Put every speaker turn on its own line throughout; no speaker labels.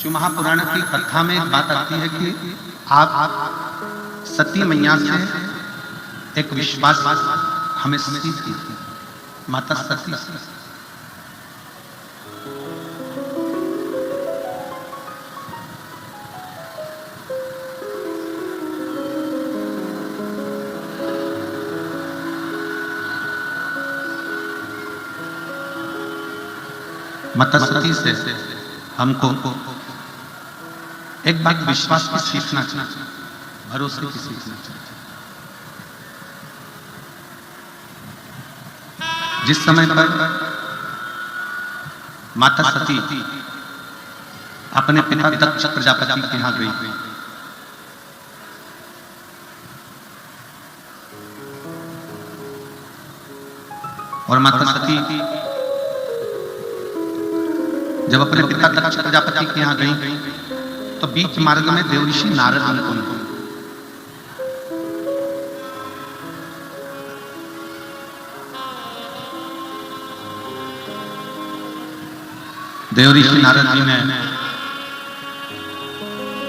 शिव महापुराण की कथा में एक बात आती है कि आप सती मैया से एक विश्वास हमें सीखी थी, माता सती से। माता सती से हमको एक बात विश्वास की सीखना चाहिए, भरोसे की सीखना चाहिए। जिस समय पर माता सती अपने पिता दक्ष प्रजापति के यहां गई, और माता सती जब अपने पिता दक्ष प्रजापति के यहां गई तो बीच मार्ग में देवऋषि नारद उनको मिले। देवऋषि नारद जी ने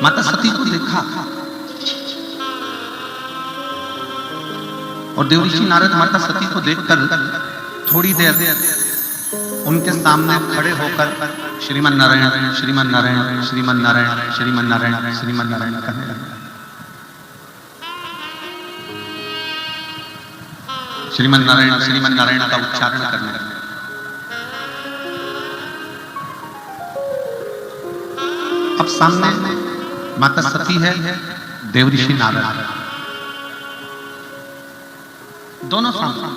माता सती को देखा और देवऋषि नारद माता सती को देखकर थोड़ी देर उनके सामने खड़े होकर श्रीमन नारायण श्रीमन नारायण श्रीमन नारायण श्रीमन नारायण श्रीमन नारायण कहने लगे। श्रीमन नारायण का उच्चारण करने लगे। अब सामने माता सती है, देवऋषि नारद, दोनों सामने,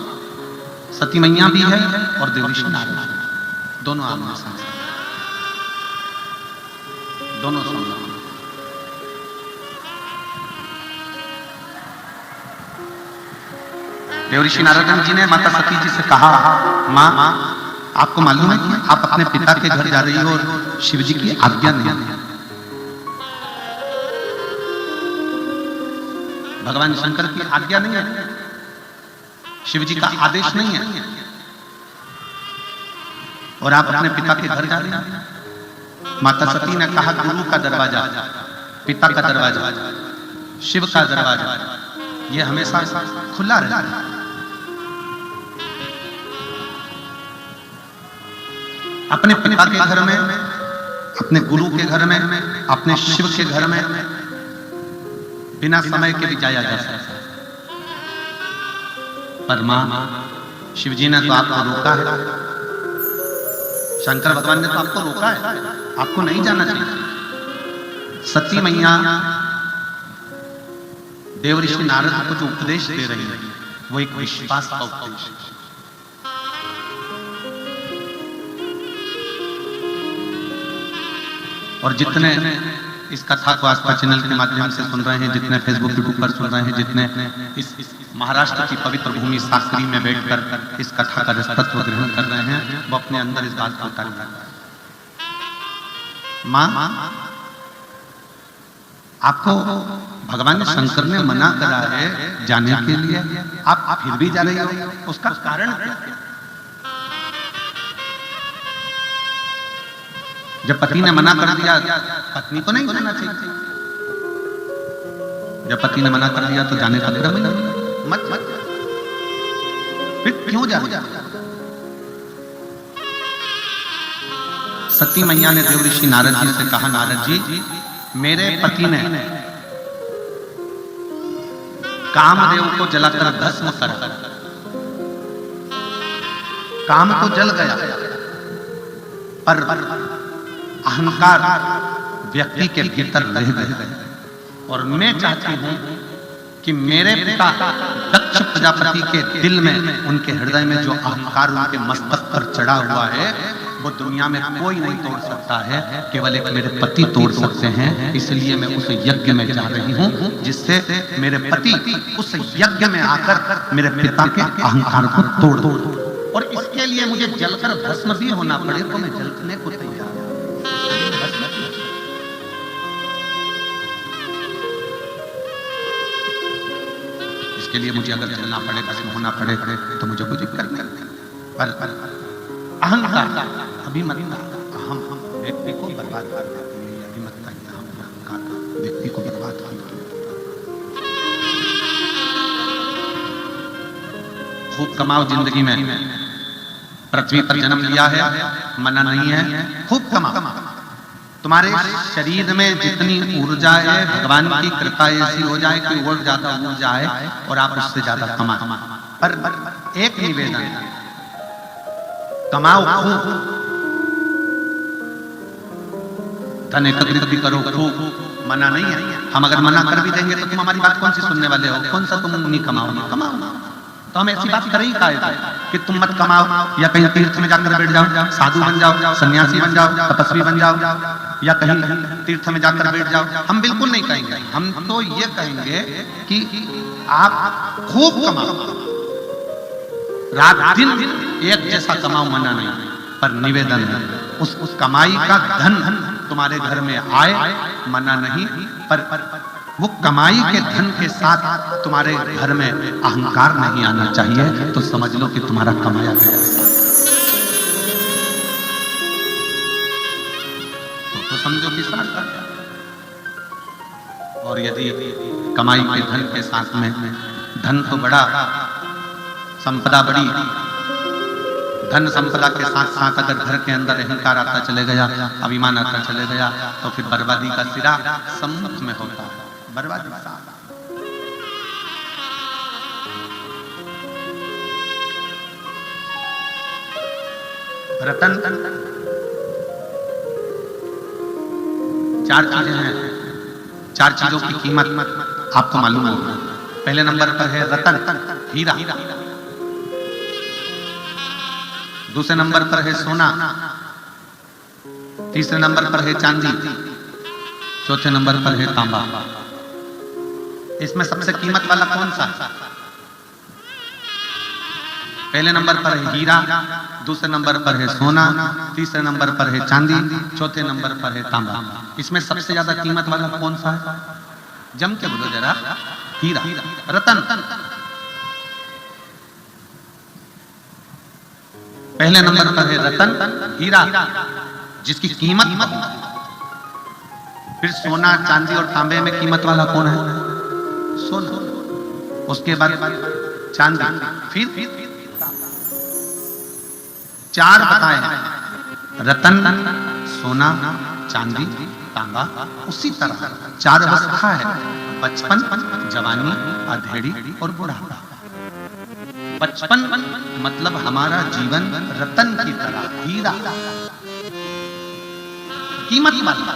सती मैया भी है और देवऋषि नारद, दोनों आमने सामने, दोनों सामने। देवऋषि नारद जी ने माता सती जी से कहा, माँ आपको मालूम है कि आप अपने पिता के घर जा रही हो और शिव जी की आज्ञा नहीं है, भगवान शंकर की आज्ञा नहीं है, शिव जी का आदेश नहीं है, और आप अपने पिता के घर जा रही हैं। माता सती ने कहा, गुरु का दरवाजा, पिता का दरवाजा, शिव का दरवाजा, यह हमेशा खुला रहता है। अपने पिता के घर में, अपने गुरु के घर में, अपने शिव के घर में बिना समय के भी जाया जा सकता है। पर मां शिव जी ने तो आपको रोका है, शंकर भगवान ने तो आपको रोका है, आपको नहीं जाना चाहिए। सती मैया देवऋषि नारद को जो उपदेश दे रही है वो एक विश्वास का उपदेश है। और जितने इस कथा को आस्था चैनल के माध्यम से सुन रहे हैं, जितने फेसबुक यूट्यूब पर सुन रहे हैं, जितने इस महाराष्ट्र की पवित्र भूमि साकरी में बैठकर इस कथा का रसतत्व ग्रहण कर रहे हैं, वो अपने अंदर इस बात को उतारें। मां आपको भगवान शंकर ने मना करा है जाने के लिए, आप फिर भी जा रही हो, उसका कारण क्या है? जब पति ने मना कर दिया, पत्नी को नहीं जाना चाहिए। जब पति ने मना कर दिया तो जाने का क्रम ही नहीं, मत फिर क्यों जा रही? सती मैया ने देवऋषि नारद जी से कहा, नारद जी मेरे पति ने कामदेव को जलाकर भस्म कर, काम तो जल गया, पर अहंकार व्यक्ति के भीतर रह गए। और मैं चाहती हूं कि मेरे पिता दक्ष प्रजापति के दिल में, उनके हृदय में जो अहंकार उनके मस्तक पर चढ़ा हुआ है वो दुनिया में कोई नहीं तोड़ सकता है, केवल एक मेरे पति तोड़ सकते हैं। इसलिए मैं उस यज्ञ में जा रही हूं जिससे मेरे पति उस यज्ञ में आकर मेरे पिता के अहंकार को तोड़ दो, और इसके लिए मुझे जलकर भस्म भी होना पड़े तो मैं जलने को तैयार हूं। इसके लिए मुझे अगर जलना पड़े, भस्म होना पड़े तो मुझे कुछ करना है। पर अहंकार, अभिमन्यु, अहम व्यक्ति को बर्बाद कर देती है। बुद्धिमत्ता, अहंकार व्यक्ति को बर्बाद किया। खूब कमाओ जिंदगी में, पृथ्वी पर जन्म लिया है, मना नहीं है, खूब कमाओ। तुम्हारे शरीर में जितनी ऊर्जा है, भगवान की कृपा ऐसी हो जाए कि और ज्यादा ऊर्जा है और आप उससे ज्यादा कमाओ। पर एक निवेदन, कमाओ खूब, धन एकत्रित भी करो खूब, मना नहीं है। हम अगर मना कर भी देंगे तो तुम हमारी बात कौन सी सुनने वाले हो? कौन सा तुम नहीं कमाओ? कमाओ। तो हम ऐसी बात कर ही काहे कि तुम मत कमाओ या कहीं तीर्थ में जाकर बैठ जाओ, साधु बन जाओ, सन्यासी बन जाओ, तपस्वी बन जाओ, या कहीं तीर्थ में जाकर बैठ जाओ। हम बिल्कुल नहीं कहेंगे। हम तो ये कहेंगे कि आप खूब कमाओ, रात दिन एक जैसा कमाओ, मना नहीं, पर निवेदन है उस कमाई का धन तुम्हारे घर में आए, मना नहीं, पर वो कमाई के धन के साथ तुम्हारे घर में अहंकार नहीं आना चाहिए। तो समझ लो कि तुम्हारा कमाया गया तो समझो कि सार्थक। और यदि कमाई के धन के साथ में, धन तो बड़ा, संपदा बड़ी, धन संपदा के साथ साथ अगर घर के अंदर अहंकार आता चले गया, अभिमान आता चले गया, तो फिर बर्बादी का सिरा सम्मुख में होता है। बर्बादी रतन, चार चीजें हैं, चार चीजों की कीमत आपको मालूम होगा। पहले नंबर पर है रतन, हीरा। दूसरे नंबर पर है सोना, तीसरे नंबर पर है चांदी, चौथे नंबर पर है तांबा। इसमें सबसे कीमत वाला कौन सा? पहले नंबर पर है हीरा, दूसरे नंबर पर है सोना, तीसरे नंबर पर है चांदी, चौथे नंबर पर है तांबा। इसमें सबसे ज्यादा कीमत वाला कौन सा है? जम के बोलो जरा। हीरा, रतन। पहले नंबर पर है रतन, हीरा, जिसकी कीमत बहुत। फिर सोना, चांदी और तांबे में कीमत वाला कौन है? सोना। उसके बाद चांदी, फिर चार बताए, रतन, सोना, चांदी, तांबा। उसी तरह चार अवस्था है, बचपन, जवानी, अधेड़ी और बुढ़ापा। बचपन मतलब हमारा जीवन रतन की तरह, हीरा, कीमत वाला।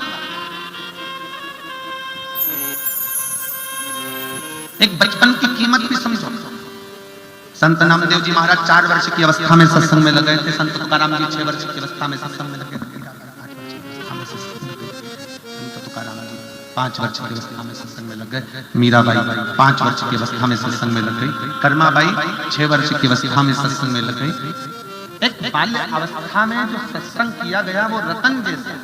एक बचपन की कीमत भी समझो। संत नामदेव जी महाराज 4 वर्ष की अवस्था में सत्संग में लगे थे। संत तुकाराम जी 6 वर्ष की अवस्था में सत्संग में लगे थे। संत तुकाराम जी 5 वर्ष की अवस्था में सत्संग में लग गए। मीराबाई 5 वर्ष की अवस्था में सत्संग में लग गई। कर्माबाई 6 वर्ष की अवस्था में सत्संग में लग गई। एक बाल्य अवस्था में जो सत्संग किया गया वो रतन जैसा,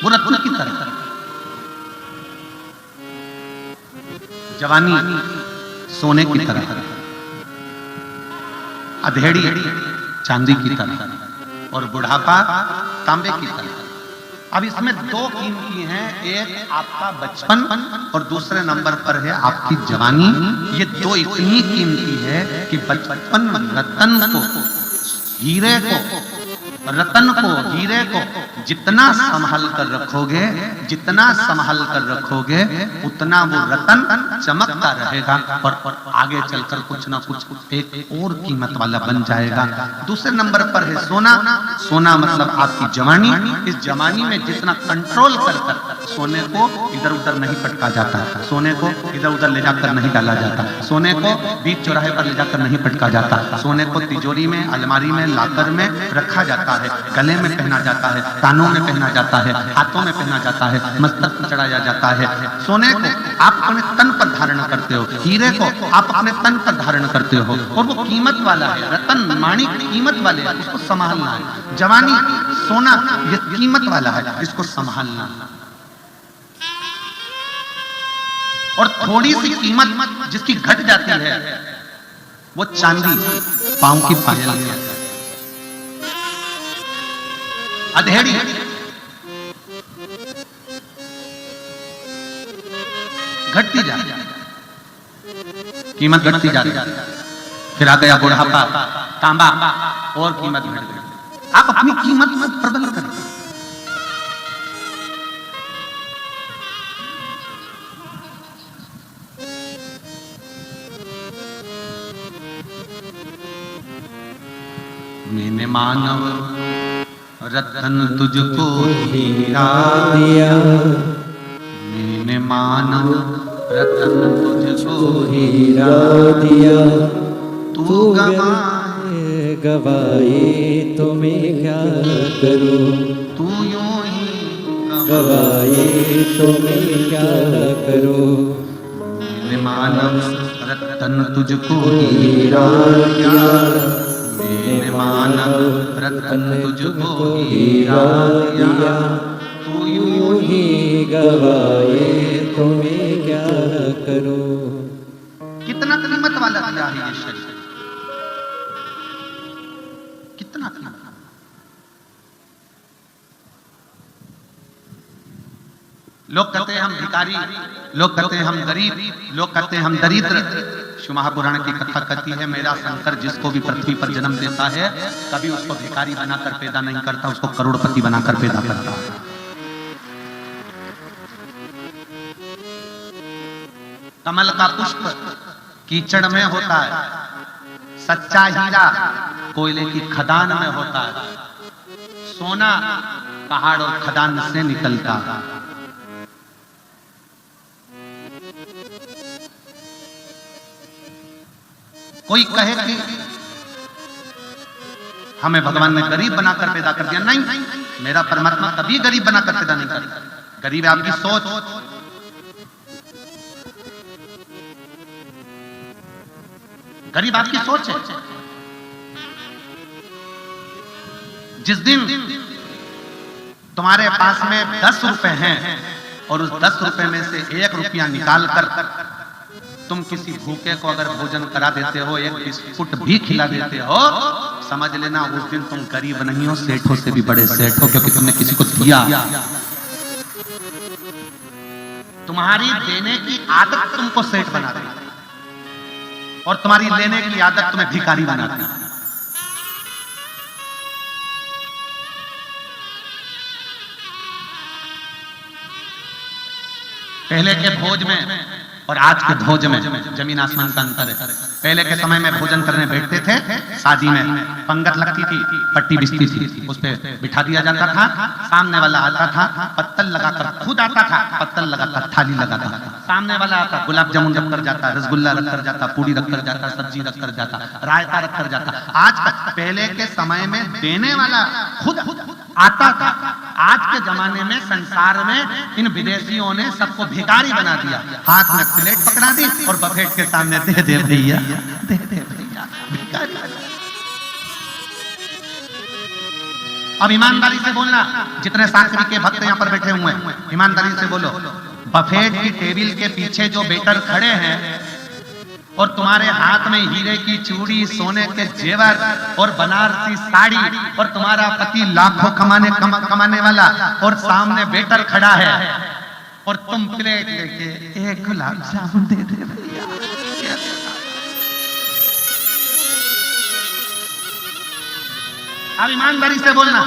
वो रत्न की तरह। जवानी सोने की तरह, अधेड़ी चांदी की तरह और बुढ़ापा तांबे की तरह। अब इसमें 2 कीमती हैं, एक आपका बचपन और दूसरे नंबर पर है आपकी जवानी। ये 2 इतनी कीमती है कि बचपन रतन को, हीरे को, रतन को, हीरे को जितना संभाल कर रखोगे, जितना संभाल कर रखोगे, उतना वो रतन चमकता रहेगा और आगे चलकर कुछ ना कुछ एक और कीमत वाला बन जाएगा। दूसरे नंबर पर है सोना। सोना मतलब आपकी जवानी। इस जवानी में जितना कंट्रोल कर सोने को इधर उधर नहीं पटका जाता, सोने को इधर उधर ले जाकर नहीं डाला जाता, सोने को बीच चौराहे पर ले जाकर नहीं पटका जाता, सोने को तिजोरी में, अलमारी में, लाकर में रखा जाता है, गले में पहना जाता है, कानों में पहना जाता है, हाथों में पहना जाता है, मस्तक पर चढ़ाया जाता है। सोने को आप अपने तन पर धारण करते हो, हीरे को आप अपने तन पर धारण करते हो और वो कीमत वाला है। रतन माणिक कीमत वाले हैं, उसको संभालना है। जवानी सोना ये कीमत वाला है, इसको संभालना। और थोड़ी सी कीमत जिसकी घट जाती है वो चांदी पांव की पायल है, अधेड़ी घटती जा रही, कीमत घटती जा रही। फिर आ गया बुढ़ापा, तांबा, और कीमत घट गई। आप अपनी कीमत में प्रबल करें। मैंने मानव रतन तुझको हीरा दिया, मैंने मानव रतन तुझको हीरा दिया, तू गवाए
गवाए तो मैं क्या करूं,
तू यूं ही
गवाए तो मैं क्या करूं।
मैंने मानव रतन तुझको हीरा दिया, मैंने मानव रतन तुझको हीरा दिया, तू यूं ही
गवाए तो मैं क्या करूं।
कितना कीमत वाला दिया है ये शरीर, कितना कीमत। लोग कहते हैं हम भिखारी, लोग कहते हैं हम गरीब, लोग कहते हैं हम दरिद्र। शिव महापुराण की कथा कहती है मेरा शंकर जिसको भी पृथ्वी पर जन्म देता है कभी उसको भिखारी बनाकर पैदा नहीं करता, उसको करोड़पति बनाकर पैदा करता है। कमल का पुष्प कीचड़ में होता है, सच्चा हीरा कोयले की खदान में होता है, सोना पहाड़ और खदान से निकलता है। कोई कहे कि हमें भगवान ने गरीब बनाकर पैदा कर दिया, नहीं, मेरा परमात्मा कभी गरीब बनाकर पैदा नहीं करता। गरीब है आपकी सोच, गरीब आपकी सोच है। जिस दिन तुम्हारे पास में 10 रुपए हैं और उस 10 रुपए में से 1 रुपया निकाल कर तुम किसी भूखे को अगर भोजन करा देते हो, एक बिस्कुट भी खिला देते हो, समझ लेना उस दिन तुम गरीब नहीं हो, सेठों से भी बड़े सेठ हो, क्योंकि तुमने किसी को दिया। तुम्हारी देने की आदत तुमको सेठ बना देती और तुम्हारी लेने की आदत तुम्हें भिखारी बनाती। पहले के भोज में और आज के भोज में जमीन आसमान का अंतर है। पहले के समय में भोजन करने बैठते थे, शादी में पंगत लगती थी, पट्टी बिछती थी, उस पे बिठा दिया जाता था, सामने वाला आता था, पत्तल लगाकर खुद आता था, पत्तल लगाकर थाली लगाता था, सामने वाला आता, गुलाब जामुन रख कर जाता, रसगुल्ला रख कर जाता, पूड़ी रख कर जाता, सब्जी रख कर जाता, रायता रख कर जाता। आज पहले के समय में देने वाला खुद आता था। आज के जमाने में संसार में इन विदेशियों ने सबको भिखारी बना दिया, हाथ में प्लेट पकड़ा दी और बफेट के सामने दे दे भैया, दे दे भैया, भिखारी। अब ईमानदारी से बोलना, जितने साकरी के भक्त यहाँ पर बैठे हुए हैं, ईमानदारी से बोलो, बफेट की टेबल के पीछे जो वेटर खड़े हैं और तुम्हारे हाथ में हीरे की चूड़ी, सोने के जेवर और बनारसी साड़ी, और तुम्हारा पति लाखों कमाने वाला और सामने वेटर खड़ा है और तुम प्लेट लेके 1 गुलाब जामुन दे दे भैया। अब ईमानदारी से बोलना,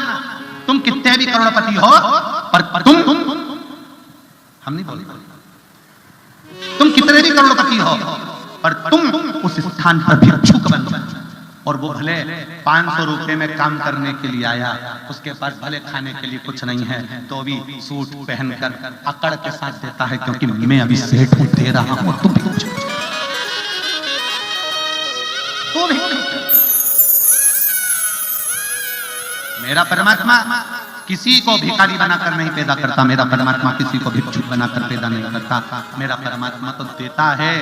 तुम कितने भी करोड़पति हो पर तुम हम नहीं बोले, तुम कितने भी करोड़पति हो पर तुम उस स्थान पर भिक्षुक बन जाओ। और वो भले 500 रुपए में काम करने के लिए आया, उसके पास भले खाने के लिए कुछ नहीं है, तो भी सूट पहनकर अकड़ के साथ देता है, क्योंकि मैं अभी सेठ हूं, दे रहा हूं, तुम भी मेरा परमात्मा किसी को भिखारी बनाकर नहीं पैदा करता, मेरा परमात्मा किसी को भिक्षुक बनाकर पैदा नहीं करता। मेरा परमात्मा तो देता है,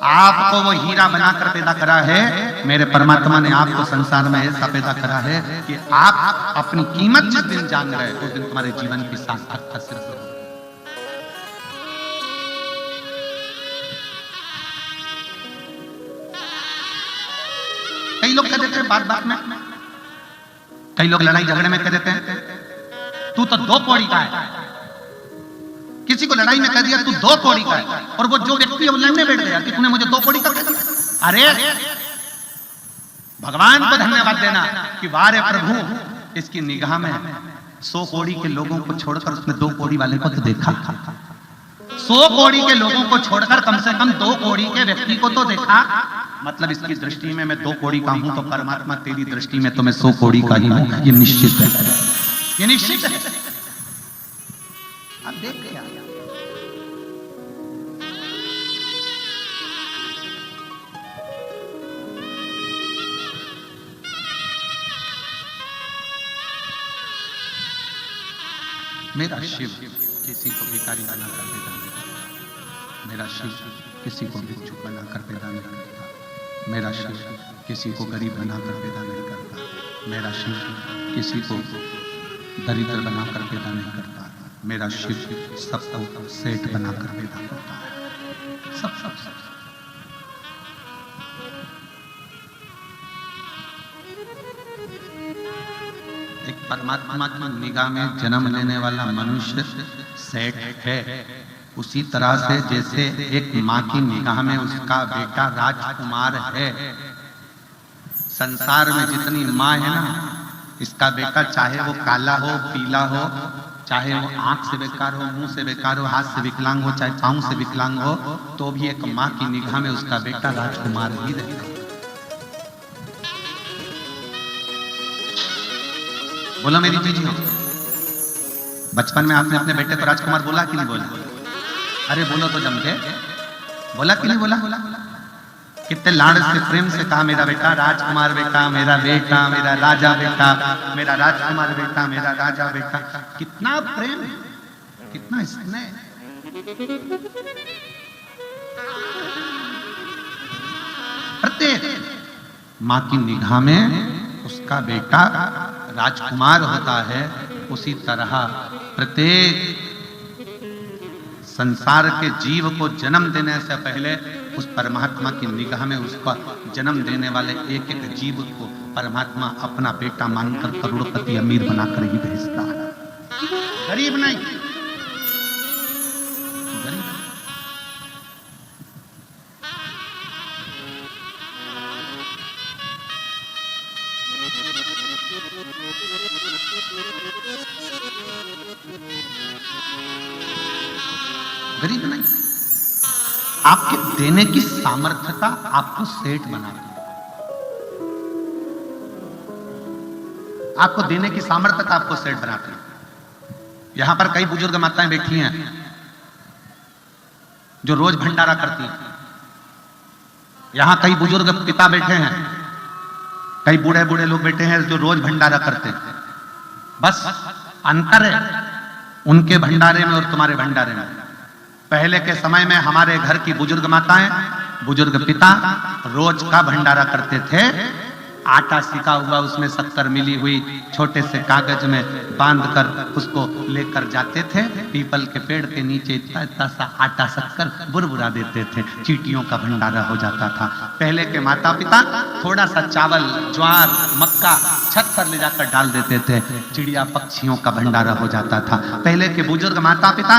आपको वो हीरा बनाकर पैदा करा है। मेरे परमात्मा ने आपको संसार में ऐसा पैदा करा है कि आप अपनी कीमत जिस दिन जान रहे उस दिन तुम्हारे जीवन की सार्थकता सिर्फ। कई लोग कह देते हैं बात बात में, कई लोग लड़ाई झगड़े में कह देते हैं तू तो 2 कौड़ी का है। किसी को लड़ाई में कह दिया तू 2 कौड़ी का है, और वो जो व्यक्ति है वो लड़ने बैठ गया कि तूने मुझे 2 कौड़ी का कह दिया। अरे भगवान को धन्यवाद देना कि वारे प्रभु इसकी निगाह में 100 कौड़ी के लोगों को छोड़कर उसने 2 कौड़ी वाले को तो देखा। 100 कौड़ी के लोगों को छोड़कर कम से कम 2 कौड़ी के व्यक्ति को तो देखा। मतलब इसकी दृष्टि में मैं 2 कौड़ी का हूं, तो परमात्मा तेरी दृष्टि में तो मैं 100 कौड़ी का ही हूं। ये निश्चित है, ये निश्चित है। आप देख के मेरा शिव किसी को भिखारी बना कर पैदा नहीं करता। मेरा शिव किसी को भिक्षुक बना कर पैदा नहीं करता। मेरा शिव किसी को गरीब बना कर पैदा नहीं करता। मेरा शिव किसी को दरिद्र बना कर पैदा नहीं करता। मेरा शिव सबको सेठ बना कर पैदा करता है। सब सब सब एक परमात्मा की निगाह में जन्म लेने वाला मनुष्य सेठ है। उसी तरह से जैसे एक माँ की निगाह में उसका बेटा राजकुमार है। संसार में जितनी माँ है ना, इसका बेटा चाहे वो काला हो, पीला हो, चाहे वो आंख से बेकार हो, मुंह से बेकार हो, हाथ से विकलांग हो, चाहे पांव से विकलांग हो, तो भी एक माँ की निगाह में उसका बेटा राजकुमार ही रहेगा। बोलो मेरी जीजियों, बचपन में आपने अपने बेटे को राजकुमार बोला कि नहीं बोला? अरे बोलो तो जम के, बोला कि नहीं बोला? कितने लाड़ से प्रेम से कहा मेरा बेटा राजकुमार बेटा, मेरा बेटा, मेरा राजा बेटा, मेरा राजकुमार बेटा, मेरा राजा बेटा। कितना प्रेम, कितना स्नेह। प्रत्येक माँ की निगाह में उसका बेटा राजकुमार होता है। उसी तरह प्रत्येक संसार के जीव को जन्म देने से पहले उस परमात्मा की निगाह में उसका जन्म देने वाले एक एक जीव को परमात्मा अपना बेटा मानकर करोड़पति अमीर बनाकर ही भेजता है। गरीब नहीं, गरीब नहीं। गरीब नहीं। आपके देने की सामर्थ्यता आपको सेठ बनाती है। आपको देने की सामर्थ्यता आपको सेठ बनाती है। यहां पर कई बुजुर्ग माताएं बैठी हैं जो रोज भंडारा करती हैं। यहां कई बुजुर्ग पिता बैठे हैं, कई बूढ़े बूढ़े लोग बैठे हैं जो रोज भंडारा करते हैं। बस अंतर है उनके भंडारे में और तुम्हारे भंडारे में। पहले के समय में हमारे घर की बुजुर्ग माताएं, बुजुर्ग पिता रोज का भंडारा करते थे। आटा सिका हुआ, उसमें शक्कर मिली हुई छोटे से कागज में बांधकर उसको लेकर जाते थे। पीपल के पेड़ के नीचे इतना इतना सा आटा शक्कर बुरबुरा देते थे। चींटियों का भंडारा हो जाता था। पहले के माता पिता थोड़ा सा चावल, ज्वार, मक्का छत पर ले जाकर डाल देते थे। चिड़िया पक्षियों का भंडारा हो जाता था। पहले के बुजुर्ग माता पिता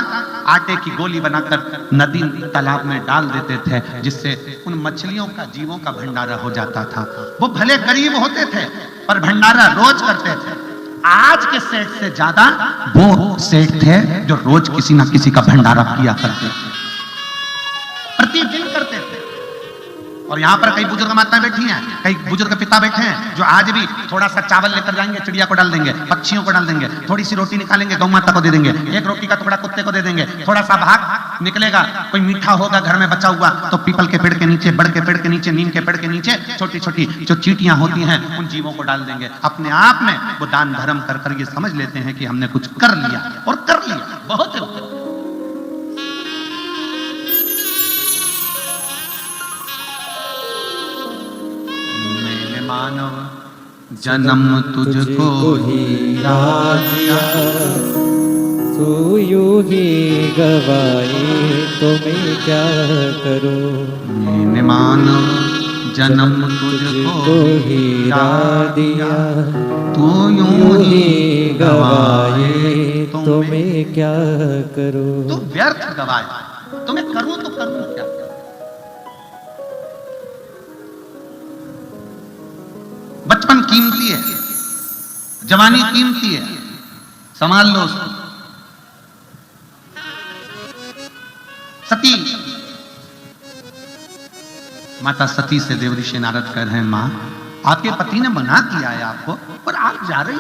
आटे की गोली बनाकर नदी तालाब में डाल देते थे, जिससे उन मछलियों का, जीवों का भंडारा हो जाता था। वो भले गरीब होते थे पर भंडारा रोज करते थे। आज के सेठ से ज्यादा वो सेठ थे जो रोज किसी ना किसी का भंडारा किया करते थे, प्रतिदिन करते थे। और यहाँ पर कई बुजुर्ग माताएं बैठी हैं, कई बुजुर्ग पिता बैठे हैं जो आज भी थोड़ा सा चावल लेकर जाएंगे, चिड़िया को डाल देंगे, पक्षियों को डाल देंगे, थोड़ी सी रोटी निकालेंगे, गौ माता को दे देंगे, एक रोटी का टुकड़ा कुत्ते को दे देंगे, थोड़ा सा भाग निकलेगा, कोई मीठा होगा घर में बचा हुआ तो पीपल के पेड़ के नीचे, बड़ के पेड़ के नीचे, नीम के पेड़ के नीचे छोटी छोटी जो चींटियां होती हैं उन जीवों को डाल देंगे। अपने आप में वो दान धर्म कर कर ये समझ लेते हैं कि हमने कुछ कर लिया, और कर लिया बहुत। मानव जन्म तुझको ही दिया,
तू यूं ही गवाए तो मैं क्या करूं।
मैंने मानव जन्म तुझको
हीरा दिया,
तू यूं ही
गवाए
तो
तो मैं क्या करूं।
तू व्यर्थ गवाए, तो मैं करूं तो करूं क्या। बचपन कीमती है, जवानी कीमती है, संभाल लो उसको। सती, माता सती से देवऋषि नारद कह रहे हैं, मां आपके पति ने मना किया है आपको, पर आप जा रही,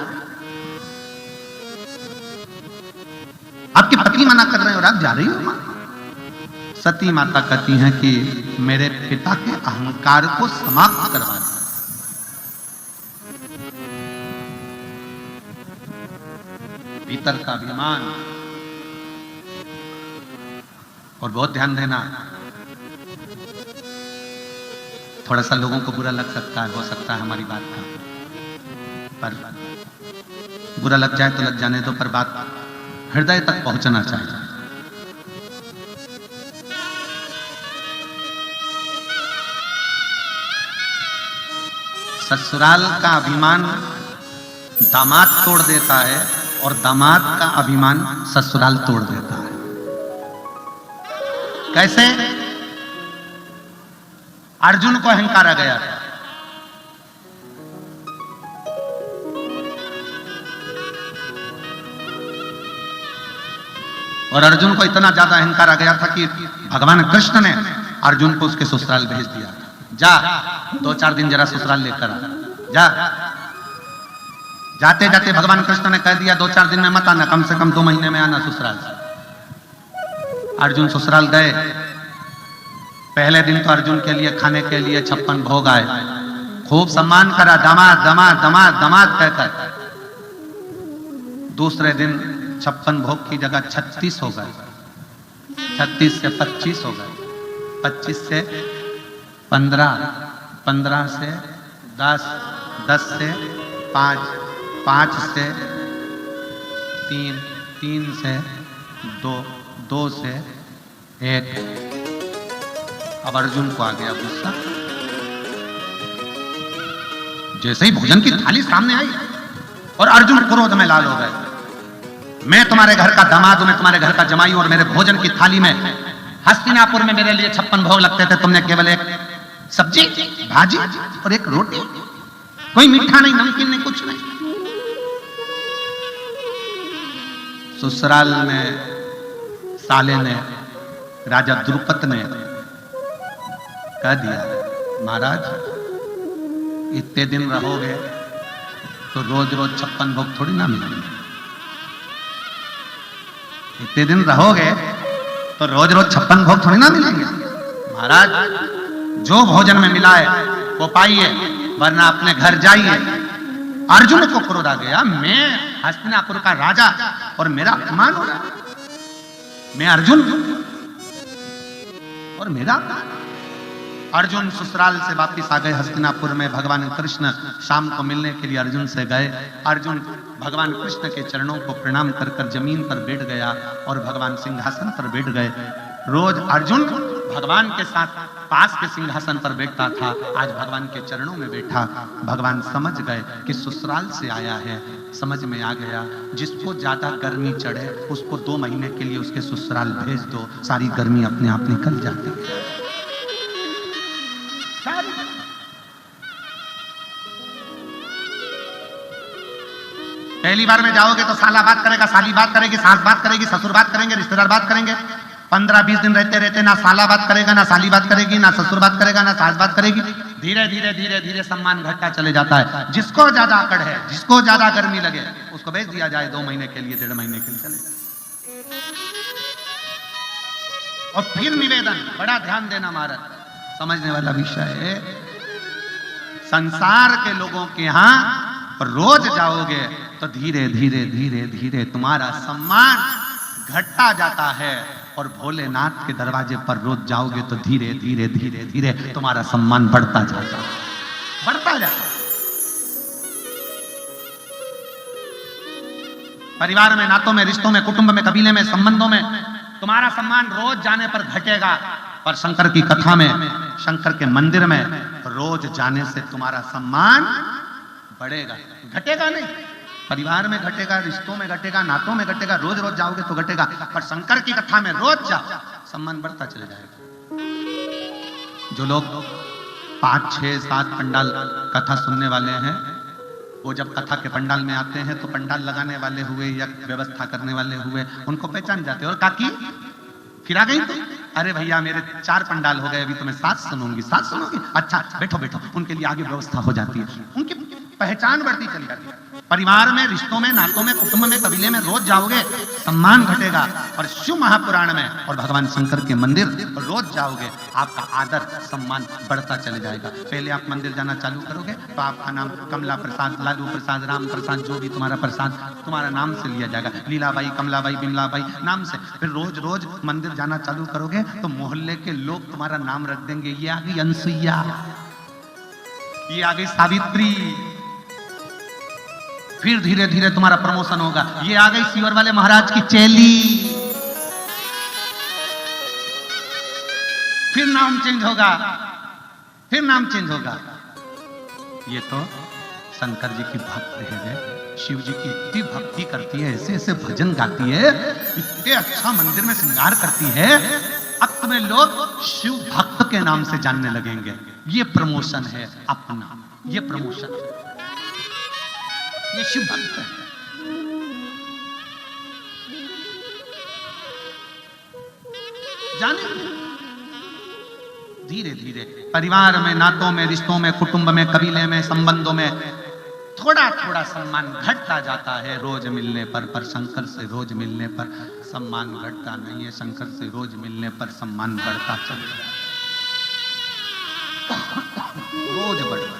आपके पति मना कर रहे हैं और आप जा रही हो मां। सती माता कहती हैं कि मेरे पिता के अहंकार को समाप्त करवा दो। भीतर का अभिमान, और बहुत ध्यान देना, थोड़ा सा लोगों को बुरा लग सकता है, हो सकता है हमारी बात का, पर बुरा लग जाए तो लग जाने दो, पर बात हृदय तक पहुंचना चाहिए। ससुराल का अभिमान दामाद तोड़ देता है और दामाद का अभिमान ससुराल तोड़ देता है। कैसे? अर्जुन को अहंकार आ गया था, और अर्जुन को इतना ज्यादा अहंकार आ गया था कि भगवान कृष्ण ने अर्जुन को उसके ससुराल भेज दिया था। जा 2-4 दिन जरा ससुराल लेकर आ जा। जाते जाते भगवान कृष्ण ने कह दिया 2-4 दिन में मत आना, कम से कम 2 महीने में आना ससुराल से। अर्जुन ससुराल गए। पहले दिन तो अर्जुन के लिए खाने के लिए 56 भोग आए, खूब सम्मान करा, दामाद दामाद दामाद दामाद कहकर। दूसरे दिन 56 भोग की जगह 36 हो गए, 36 से 25 हो गए, 25 से 15, 15 से 10, 10 से 5, 5 से 3, 3 से 2, 2 से 1। अब अर्जुन को आ गया गुस्सा। जैसे ही भोजन की थाली सामने आई और अर्जुन क्रोध में लाल हो गए। मैं तुम्हारे घर का दामाद हूं, मैं तुम्हारे घर का जमाई हूं, और मेरे भोजन की थाली में हस्तिनापुर में मेरे लिए 56 भोग लगते थे, तुमने केवल एक सब्जी, भाजी और एक रोटी, कोई मीठा नहीं, नमकीन नहीं, कुछ नहीं। ससुराल में साले ने, राजा द्रुपद ने कह दिया, महाराज इतने दिन रहोगे तो रोज रोज 56 भोग थोड़ी ना मिलेंगे। इतने दिन रहोगे तो रोज रोज 56 भोग थोड़ी ना मिलेंगे। महाराज जो भोजन में मिला है वो पाइए, वरना अपने घर जाइए। अर्जुन को क्रोध आ गया, मैं हस्तिनापुर का राजा और मेरा अपमान हो रहा, मैं अर्जुन और मेरा। अर्जुन ससुराल से वापिस आ गए हस्तिनापुर में। भगवान कृष्ण शाम को मिलने के लिए अर्जुन से गए। अर्जुन भगवान कृष्ण के चरणों को प्रणाम कर कर जमीन पर बैठ गया और भगवान सिंहासन पर बैठ गए। रोज अर्जुन भगवान के साथ पास के सिंहासन पर बैठता था, आज भगवान के चरणों में बैठा। भगवान समझ गए कि ससुराल से आया है, समझ में आ गया जिसको ज्यादा गर्मी चढ़े उसको 2 महीने के लिए उसके ससुराल भेज दो, सारी गर्मी अपने आप निकल जाती है। पहली बार में जाओगे तो साला बात करेगा, साली बात करेगी, सास बात करेगी, ससुर बात करेंगे, रिश्तेदार बात करेंगे। 15-20 दिन रहते रहते ना साला बात करेगा, ना साली बात करेगी, ना ससुर बात करेगा, ना सास बात करेगी। धीरे धीरे धीरे धीरे सम्मान घटता चले जाता है। जिसको ज्यादा अकड़ है, जिसको ज्यादा गर्मी लगे, उसको भेज दिया जाए 2 महीने के लिए, 1.5 महीने के लिए चले जाए। और फिर निवेदन, बड़ा ध्यान देना महाराज, समझने वाला विषय है। संसार के लोगों के यहां रोज जाओगे तो धीरे धीरे धीरे धीरे तुम्हारा सम्मान घटता जाता है, और भोलेनाथ के दरवाजे पर रोज जाओगे तो धीरे धीरे धीरे धीरे तुम्हारा सम्मान बढ़ता जाता है, बढ़ता जाता है। परिवार में, नातों में, रिश्तों में, कुटुंब में, कबीले में, संबंधों में तुम्हारा सम्मान रोज जाने पर घटेगा, पर शंकर की कथा में, शंकर के मंदिर में रोज जाने से तुम्हारा सम्मान बढ़ेगा, घटेगा नहीं। परिवार में घटेगा, रिश्तों में घटेगा, नातों में घटेगा, रोज रोज जाओगे तो घटेगा, पर शंकर की कथा में रोज जाओ, सम्मान बढ़ता चले जाएगा। जो लोग 5, 6, 7 पंडाल कथा सुनने वाले हैं, वो जब कथा के पंडाल में आते हैं तो पंडाल लगाने वाले हुए या व्यवस्था करने वाले हुए उनको पहचान जाते हैं। और काकी फिर आ गई तो, अरे भैया मेरे 4 पंडाल हो गए, अभी तो मैं 7 सुनूंगी। 7 सुनोगी? अच्छा बैठो बैठो, उनके लिए आगे व्यवस्था हो जाती है, उनकी पहचान बढ़ती चली जाती है। परिवार में, रिश्तों में, नातों में, कुटुंब में, कबीले में रोज जाओगे सम्मान घटेगा। और शिव महापुराण में और भगवान शंकर के मंदिर रोज जाओगे, आपका आदर सम्मान बढ़ता चले जाएगा। पहले आप मंदिर जाना चालू करोगे तो आपका नाम कमला प्रसाद, लालू प्रसाद, राम प्रसाद, जो भी तुम्हारा प्रसाद तुम्हारा नाम से लिया जाएगा, लीलाबाई, कमलाबाई, बिमलाबाई नाम से। फिर रोज रोज मंदिर जाना चालू करोगे तो मोहल्ले के लोग तुम्हारा नाम रख देंगे, ये आ गई अनसुईया, ये आ गई सावित्री। फिर धीरे धीरे तुम्हारा प्रमोशन होगा, ये आ गई सीवर वाले महाराज की चेली। फिर नाम चेंज होगा, फिर नाम चेंज होगा। ये तो शंकर जी की भक्त है, शिव जी की इतनी भक्ति करती है, ऐसे ऐसे भजन गाती है, इतने अच्छा मंदिर में श्रृंगार करती है, अब तुम्हें लोग शिव भक्त के नाम से जानने लगेंगे। ये प्रमोशन है अपना, ये प्रमोशन है, ये शिव भक्त है। जाने धीरे धीरे परिवार में, नातों में, रिश्तों में, कुटुंब में, कबीले में, संबंधों में थोड़ा थोड़ा सम्मान घटता जाता है रोज मिलने पर शंकर से रोज मिलने पर सम्मान घटता नहीं है। शंकर से रोज मिलने पर सम्मान बढ़ता चलता है, रोज बढ़ता,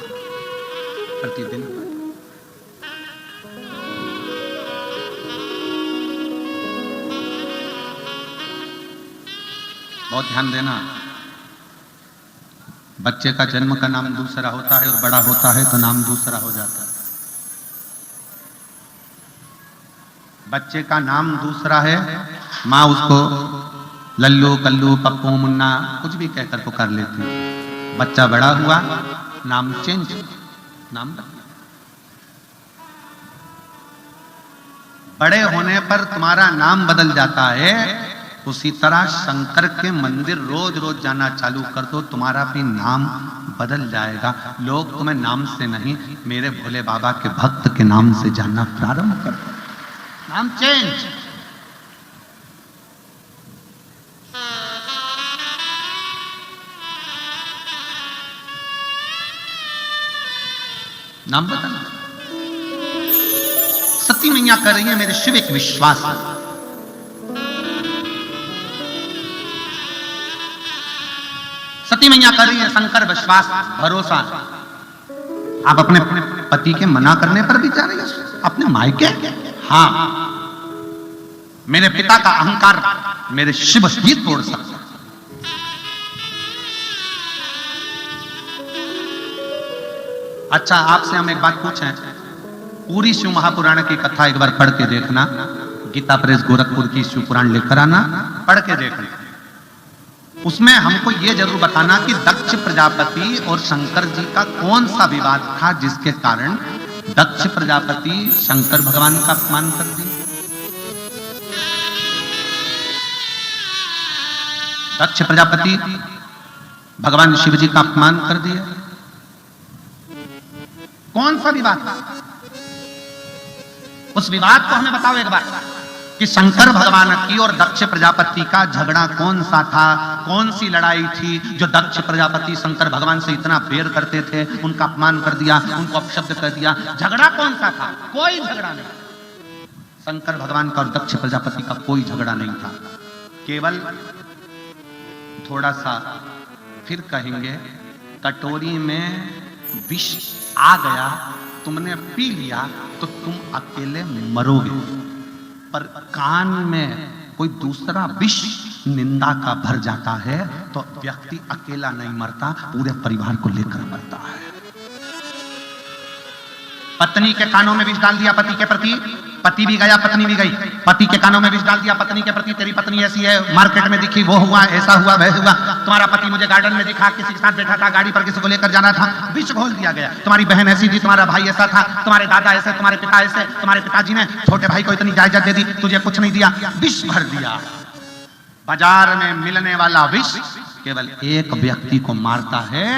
प्रतिदिन बढ़ता। बहुत ध्यान देना, बच्चे का जन्म का नाम दूसरा होता है और बड़ा होता है तो नाम दूसरा हो जाता है। बच्चे का नाम दूसरा है, माँ उसको लल्लू, कल्लू, पप्पू, मुन्ना कुछ भी कहकर पुकार लेती है। बच्चा बड़ा हुआ, नाम चेंज, नाम बड़े होने पर तुम्हारा नाम बदल जाता है। उसी तरह शंकर के मंदिर रोज रोज जाना चालू कर दो, तुम्हारा भी नाम बदल जाएगा। लोग तुम्हें नाम से नहीं, मेरे भोले बाबा के भक्त के नाम से जानना प्रारंभ कर दो। नाम चेंज, नाम बदलना। सती मैया कर रही है मेरे शिव एक विश्वास, सती मैया कर रही है शंकर विश्वास, भरोसा। आप अपने पति के मना करने पर भी जा रही है अपने मायके? हाँ, मेरे पिता का अहंकार मेरे शिव ही तोड़ सकता। अच्छा, आपसे हम एक बात पूछें, पूरी शिव महापुराण की कथा एक बार पढ़ के देखना, गीता प्रेस गोरखपुर की शिव पुराण लेकर आना, पढ़ के देखना। उसमें हमको यह जरूर बताना कि दक्ष प्रजापति और शंकर जी का कौन सा विवाद था जिसके कारण दक्ष प्रजापति शंकर भगवान का अपमान कर दिए। दक्ष प्रजापति भगवान शिव जी का अपमान कर दिया, कौन सा विवाद था? उस विवाद को हमें बताओ एक बार कि शंकर भगवान की और दक्ष प्रजापति का झगड़ा कौन सा था, कौन सी लड़ाई थी जो दक्ष प्रजापति शंकर भगवान से इतना बेर करते थे, उनका अपमान कर दिया, उनको अपशब्द कर दिया। झगड़ा कौन सा था? कोई झगड़ा नहीं। शंकर भगवान का और दक्ष प्रजापति का कोई झगड़ा नहीं था, केवल थोड़ा सा, फिर कहेंगे कटोरी में विष आ गया, तुमने पी लिया तो तुम अकेले मरोगे, पर कान में कोई दूसरा विष निंदा का भर जाता है तो व्यक्ति अकेला नहीं मरता, पूरे परिवार को लेकर मरता है। पत्नी के कानों में विष डाल दिया पति के प्रति, पति भी गया, पत्नी भी गई, पति के कानों में विष डाल दिया पत्नी के प्रति, तेरी पत्नी ऐसी है, मार्केट में दिखी वो हुआ, ऐसा हुआ वह हुआ, तुम्हारा पति मुझे गार्डन में दिखा, किसी के साथ बैठा था, गाड़ी पर किसी को लेकर जाना था, विष घोल दिया गया। तुम्हारी बहन ऐसी थी, तुम्हारा भाई ऐसा था, तुम्हारे दादा ऐसे, तुम्हारे पिता ऐसे, तुम्हारे पिताजी ने छोटे भाई को इतनी जायदाद दे दी, तुझे कुछ नहीं दिया, विष भर दिया। बाजार में मिलने वाला विष केवल एक व्यक्ति को मारता है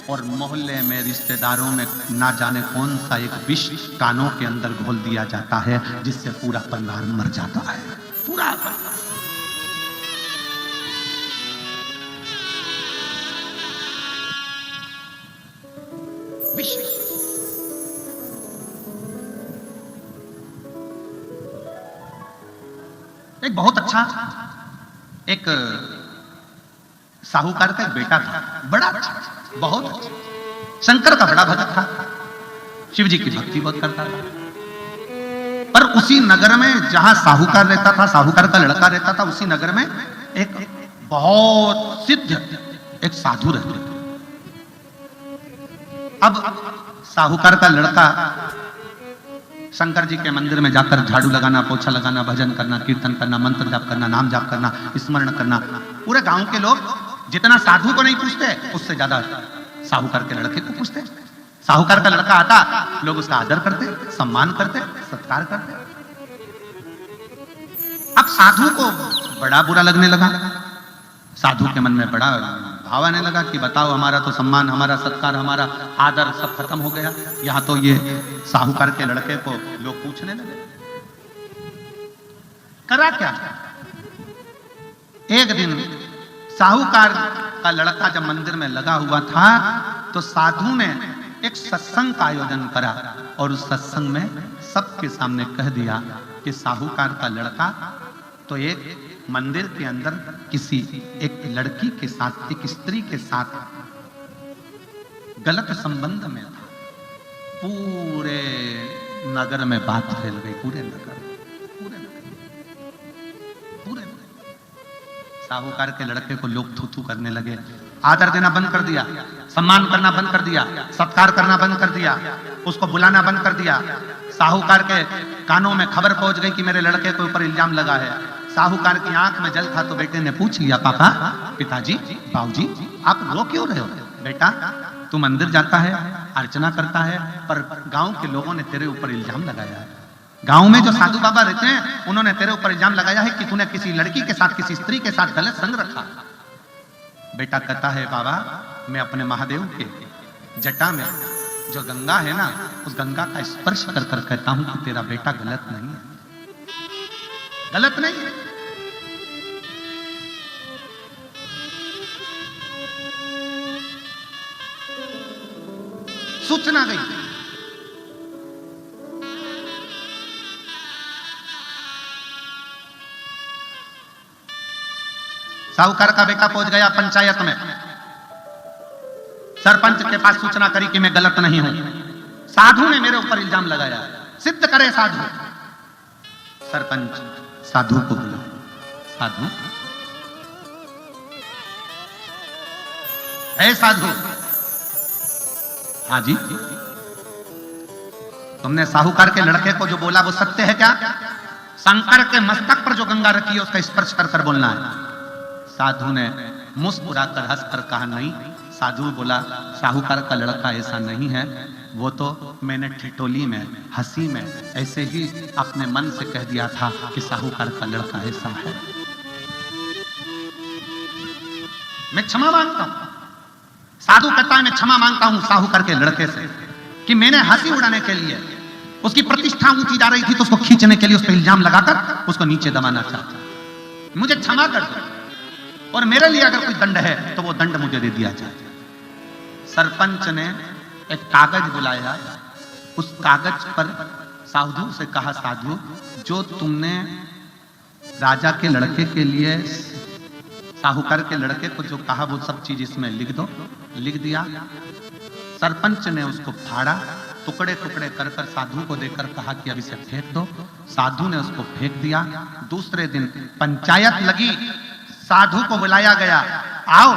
और मोहल्ले में रिश्तेदारों में ना जाने कौन सा एक विष कानों के अंदर घोल दिया जाता है, जिससे पूरा परिवार मर जाता है, पूरा परिवार। विष। एक बहुत अच्छा एक साहूकार का एक बेटा था, बड़ा अच्छा, बहुत अच्छा, शंकर का बड़ा भक्त था, शिव जी की भक्ति बहुत करता था। पर उसी नगर में जहां साहूकार रहता था, साहूकार का लड़का रहता था, उसी नगर में एक बहुत सिद्ध एक साधु रहते थे। अब साहूकार का लड़का शंकर जी के मंदिर में जाकर झाड़ू लगाना, पोछा लगाना, भजन करना, कीर्तन करना, मंत्र जाप करना, नाम जाप करना, स्मरण करना, पूरे गांव के लोग जितना साधु को नहीं पूछते उससे ज्यादा साहूकार के लड़के को पूछते। साहूकार का लड़का आता, लोग उसका आदर करते, सम्मान करते, सत्कार करते। अब साधु को बड़ा बुरा लगने लगा, साधु के मन में बड़ा भाव आने लगा कि बताओ, हमारा तो सम्मान, हमारा सत्कार, हमारा आदर सब खत्म हो गया, यहां तो ये साहूकार के लड़के को लोग पूछने लगे। करा क्या? एक दिन साहूकार का लड़का जब मंदिर में लगा हुआ था तो साधु ने एक सत्संग का आयोजन करा और उस सत्संग में सबके सामने कह दिया कि साहूकार का लड़का तो एक मंदिर के अंदर किसी एक लड़की के साथ, एक स्त्री के साथ गलत संबंध में था। पूरे नगर में बात फैल गई, पूरे नगर। साहूकार के लड़के को लोग थू थू करने लगे, आदर देना बंद कर दिया, सम्मान करना बंद कर दिया, सत्कार करना बंद कर दिया, उसको बुलाना बंद कर दिया। साहूकार के कानों में खबर पहुंच गई कि मेरे लड़के के ऊपर इल्जाम लगा है। साहूकार की आंख में जल था तो बेटे ने पूछ लिया, पापा, पिताजी, बाबूजी, आप रो क्यों रहे हो? बेटा, तू मंदिर जाता है, अर्चना करता है, पर गांव के लोगों ने तेरे ऊपर इल्जाम लगाया है। गांव में जो साधु बाबा रहते हैं उन्होंने तेरे ऊपर इल्जाम लगाया है कि तूने किसी लड़की के साथ, किसी स्त्री के साथ गलत संग रखा। बेटा कहता है, बाबा, मैं अपने महादेव के जटा में जो गंगा है ना, उस गंगा का स्पर्श कर कर कहता हूं कि तेरा बेटा गलत नहीं है, गलत नहीं है। सूचना गई, साहूकार का बेटा पहुंच गया पंचायत में, सरपंच के पास सूचना करी कि मैं गलत नहीं हूं, साधु ने मेरे ऊपर इल्जाम लगाया, सिद्ध करे साधु। सरपंच साधु को बोला, साधु, है साधु? हाँ जी। तुमने साहूकार के लड़के को जो बोला वो सत्य है क्या? शंकर के मस्तक पर जो गंगा रखी है उसका स्पर्श कर कर बोलना है। साधु ने मुस्कुराकर हंसकर कहा, नहीं। साधु बोला, साहूकार का लड़का ऐसा नहीं है, वो तो मैंने ठिठोली में, हंसी में ऐसे ही अपने मन से कह दिया था कि साहूकार का लड़का ऐसा है। मैं क्षमा मांगता हूं। साधु कहता है, मैं क्षमा मांगता हूं साहूकार के लड़के से कि मैंने हंसी उड़ाने के लिए, उसकी प्रतिष्ठा ऊंची जा रही थी तो उसको खींचने के लिए उस पर इल्जाम लगाकर उसको नीचे दबाना चाहता। मुझे क्षमा कर दो और मेरे लिए अगर कोई दंड है तो वो दंड मुझे दे दिया जाए। सरपंच ने एक कागज बुलाया, उस कागज पर साधु से कहा, साधु, जो तुमने राजा के लड़के के लिए, साहूकार के लड़के को जो कहा वो सब चीज इसमें लिख दो। लिख दिया। सरपंच ने उसको फाड़ा, टुकड़े टुकड़े कर कर साधु को देकर कहा कि अब इसे फेंक दो। साधु ने उसको फेंक दिया। दूसरे दिन पंचायत लगी, साधु को बुलाया गया, आओ,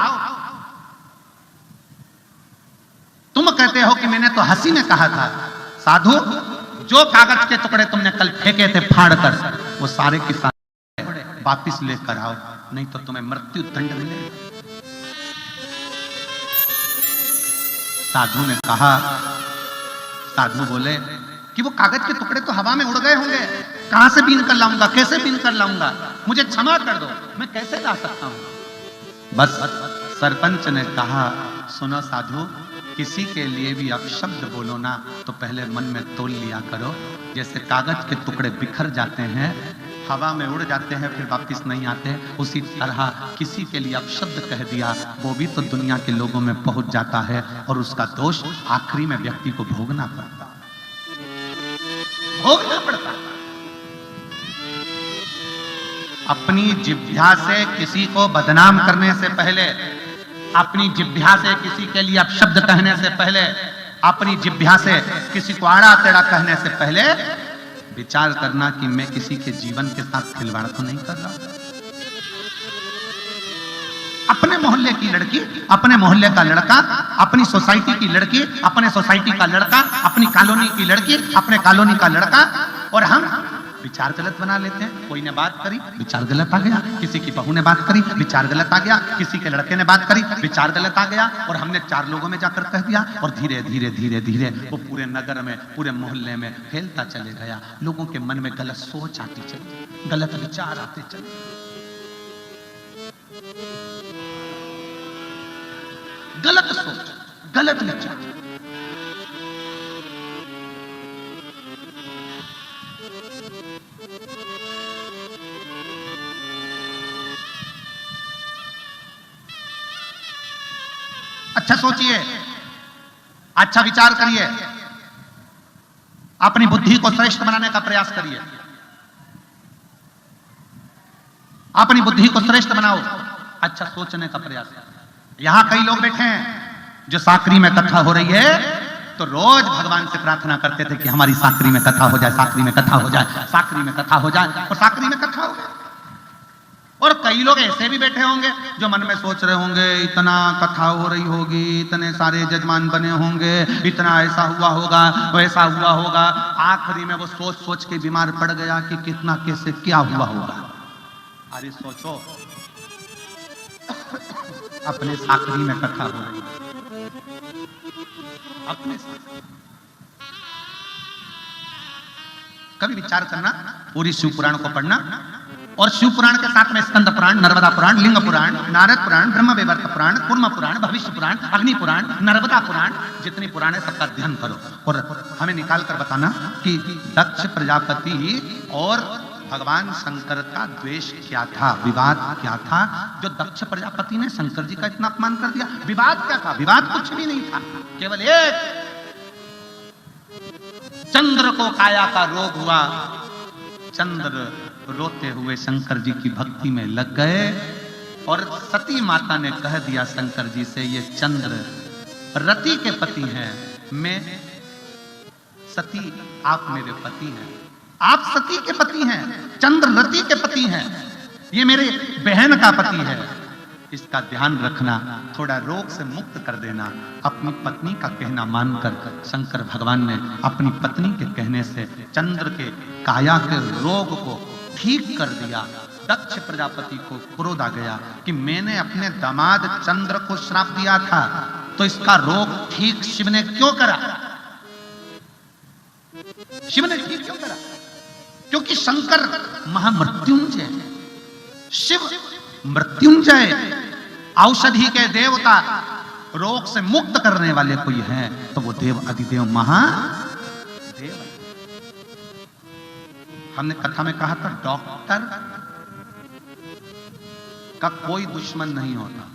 तुम कहते हो कि मैंने तो हंसी में कहा था। साधु, जो कागज के टुकड़े तुमने कल फेंके थे फाड़ कर, वो सारे के सारे वापिस लेकर आओ, नहीं तो तुम्हें मृत्यु दंड मिलेगा। साधु ने कहा, साधु बोले कि वो कागज के टुकड़े तो हवा में उड़ गए होंगे, कहां से बीन कर लाऊंगा, कैसे बीन कर लाऊंगा, मुझे क्षमा कर दो, मैं कैसे ला सकता हूं। बस सरपंच ने कहा, सुनो साधु, किसी के लिए भी आप शब्द बोलो ना तो पहले मन में तोल लिया करो। जैसे कागज के टुकड़े बिखर जाते हैं, हवा में उड़ जाते हैं, फिर वापस नहीं आते, उसी तरह किसी के लिए आप शब्द कह दिया, वो भी तो दुनिया के लोगों में पहुंच जाता है और उसका दोष आखिरी में व्यक्ति को भोगना पड़ता है। अपनी जिह्वा से किसी को बदनाम करने से पहले, अपनी जिह्वा से किसी के लिए आप शब्द कहने से पहले, अपनी जिह्वा से किसी को आड़ा टेढ़ा कहने से पहले विचार करना कि मैं किसी के जीवन के साथ खिलवाड़ तो नहीं कर रहा। अपने मोहल्ले की लड़की, अपने मोहल्ले का लड़का, अपनी सोसाइटी की लड़की, अपने सोसाइटी का लड़का, अपनी कॉलोनी की लड़की, अपने कॉलोनी का लड़का, और हम विचार गलत बना लेते हैं। कोई ने बात करी, विचार गलत आ गया, किसी की बहू ने बात करी, विचार गलत आ गया, किसी के लड़के ने बात करी, विचार गलत आ गया, और हमने 4 लोगों में जाकर कह दिया, और धीरे धीरे धीरे धीरे वो पूरे नगर में, पूरे मोहल्ले में फैलता चले गया। लोगों के मन में गलत सोच आती चली, गलत विचार आते चले। गलत सोच, गलत विचार। अच्छा सोचिए, अच्छा विचार करिए, अपनी बुद्धि को श्रेष्ठ बनाने का प्रयास करिए, अपनी बुद्धि को श्रेष्ठ बनाओ, अच्छा सोचने का प्रयास करिए। यहां कई लोग बैठे हैं जो साकरी में कथा हो रही है तो रोज भगवान से प्रार्थना करते थे कि हमारी साकरी में कथा हो जाए, साकरी में कथा हो जाए, साकरी में कथा हो जाए, और साकरी में कथा हो जाए। और कई लोग ऐसे भी बैठे होंगे जो मन में सोच रहे होंगे, इतना कथा हो रही होगी, इतने सारे जजमान बने होंगे, इतना ऐसा हुआ होगा, वैसा हुआ होगा, आखिरी में वो सोच सोच के बीमार पड़ गया कि कितना कैसे क्या हुआ होगा। अरे सोचो, अपने साकरी में कथा हो रही है, अपने साथ कभी विचार करना, पूरी शिव पुराण को पढ़ना, और शिव पुराण के साथ में स्कंद पुराण, नर्मदा पुराण, लिंग पुराण, नारद पुराण, ब्रह्म वैवर्त पुराण, कूर्म पुराण, भविष्य पुराण, अग्नि पुराण, नर्मदा पुराण, जितनी पुराण है सबका अध्ययन करो और हमें निकाल कर बताना कि दक्ष प्रजापति और भगवान शंकर का द्वेष क्या था, विवाद क्या था, जो दक्ष प्रजापति ने शंकर जी का इतना अपमान कर दिया। विवाद क्या था? विवाद कुछ भी नहीं था, केवल एक चंद्र को काया का रोग हुआ। चंद्र रोते हुए शंकर जी की भक्ति में लग गए और सती माता ने कह दिया शंकर जी से, ये चंद्र रति के पति हैं, मैं सती, आप मेरे पति हैं, आप सती के पति हैं, चंद्र रति के पति हैं, ये मेरे बहन का पति है, इसका ध्यान रखना, थोड़ा रोग से मुक्त कर देना। अपनी पत्नी का कहना मानकर शंकर भगवान ने अपनी पत्नी के कहने से चंद्र के काया के रोग को ठीक कर दिया। दक्ष प्रजापति को क्रोध आ गया कि मैंने अपने दामाद चंद्र को श्राप दिया था, तो इसका रोग ठीक शिव ने क्यों करा? शिव ने ठीक क्यों करा? क्योंकि शंकर महामृत्युंजय, शिव मृत्युंजय, औषधि के देवता, रोग से मुक्त करने वाले कोई है तो वो देव अधिदेव महादेव। हमने कथा में कहा था, डॉक्टर का कोई दुश्मन नहीं होता,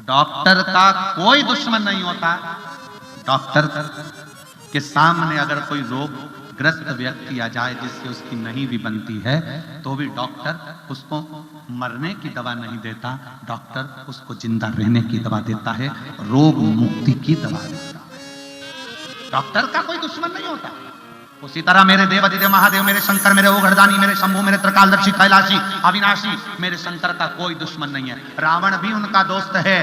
डॉक्टर का कोई दुश्मन नहीं होता। डॉक्टर के सामने अगर कोई रोग ग्रस्त व्यक्ति आ जाए जिससे उसकी नहीं भी बनती है तो भी डॉक्टर उसको मरने की दवा नहीं देता, डॉक्टर उसको जिंदा रहने की दवा देता है, रोग मुक्ति की दवा देता है। डॉक्टर का कोई दुश्मन नहीं होता। उसी तरह मेरे देव अधिदेव महादेव, मेरे शंकर, मेरे ओघड़दानी, मेरे शंभु, मेरे त्रिकालदर्शी, कैलाशी, अविनाशी, मेरे शंकर का कोई दुश्मन नहीं है। रावण भी उनका दोस्त है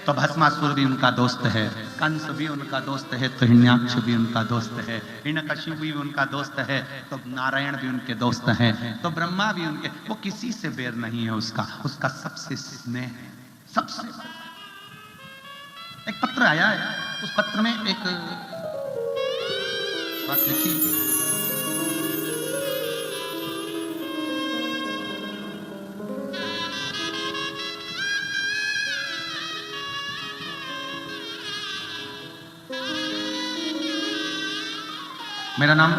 तो भस्मासुर भी उनका दोस्त है। कंस भी उनका दोस्त है तो हिरण्याक्ष भी उनका दोस्त है, हिरण्यकशिपु भी उनका दोस्त है तो नारायण भी उनके दोस्त हैं, तो ब्रह्मा भी उनके, वो किसी से बैर नहीं है उसका सबसे स्नेह है, सबसे। एक पत्र आया है, उस पत्र में एक बात लिखी, मेरा नाम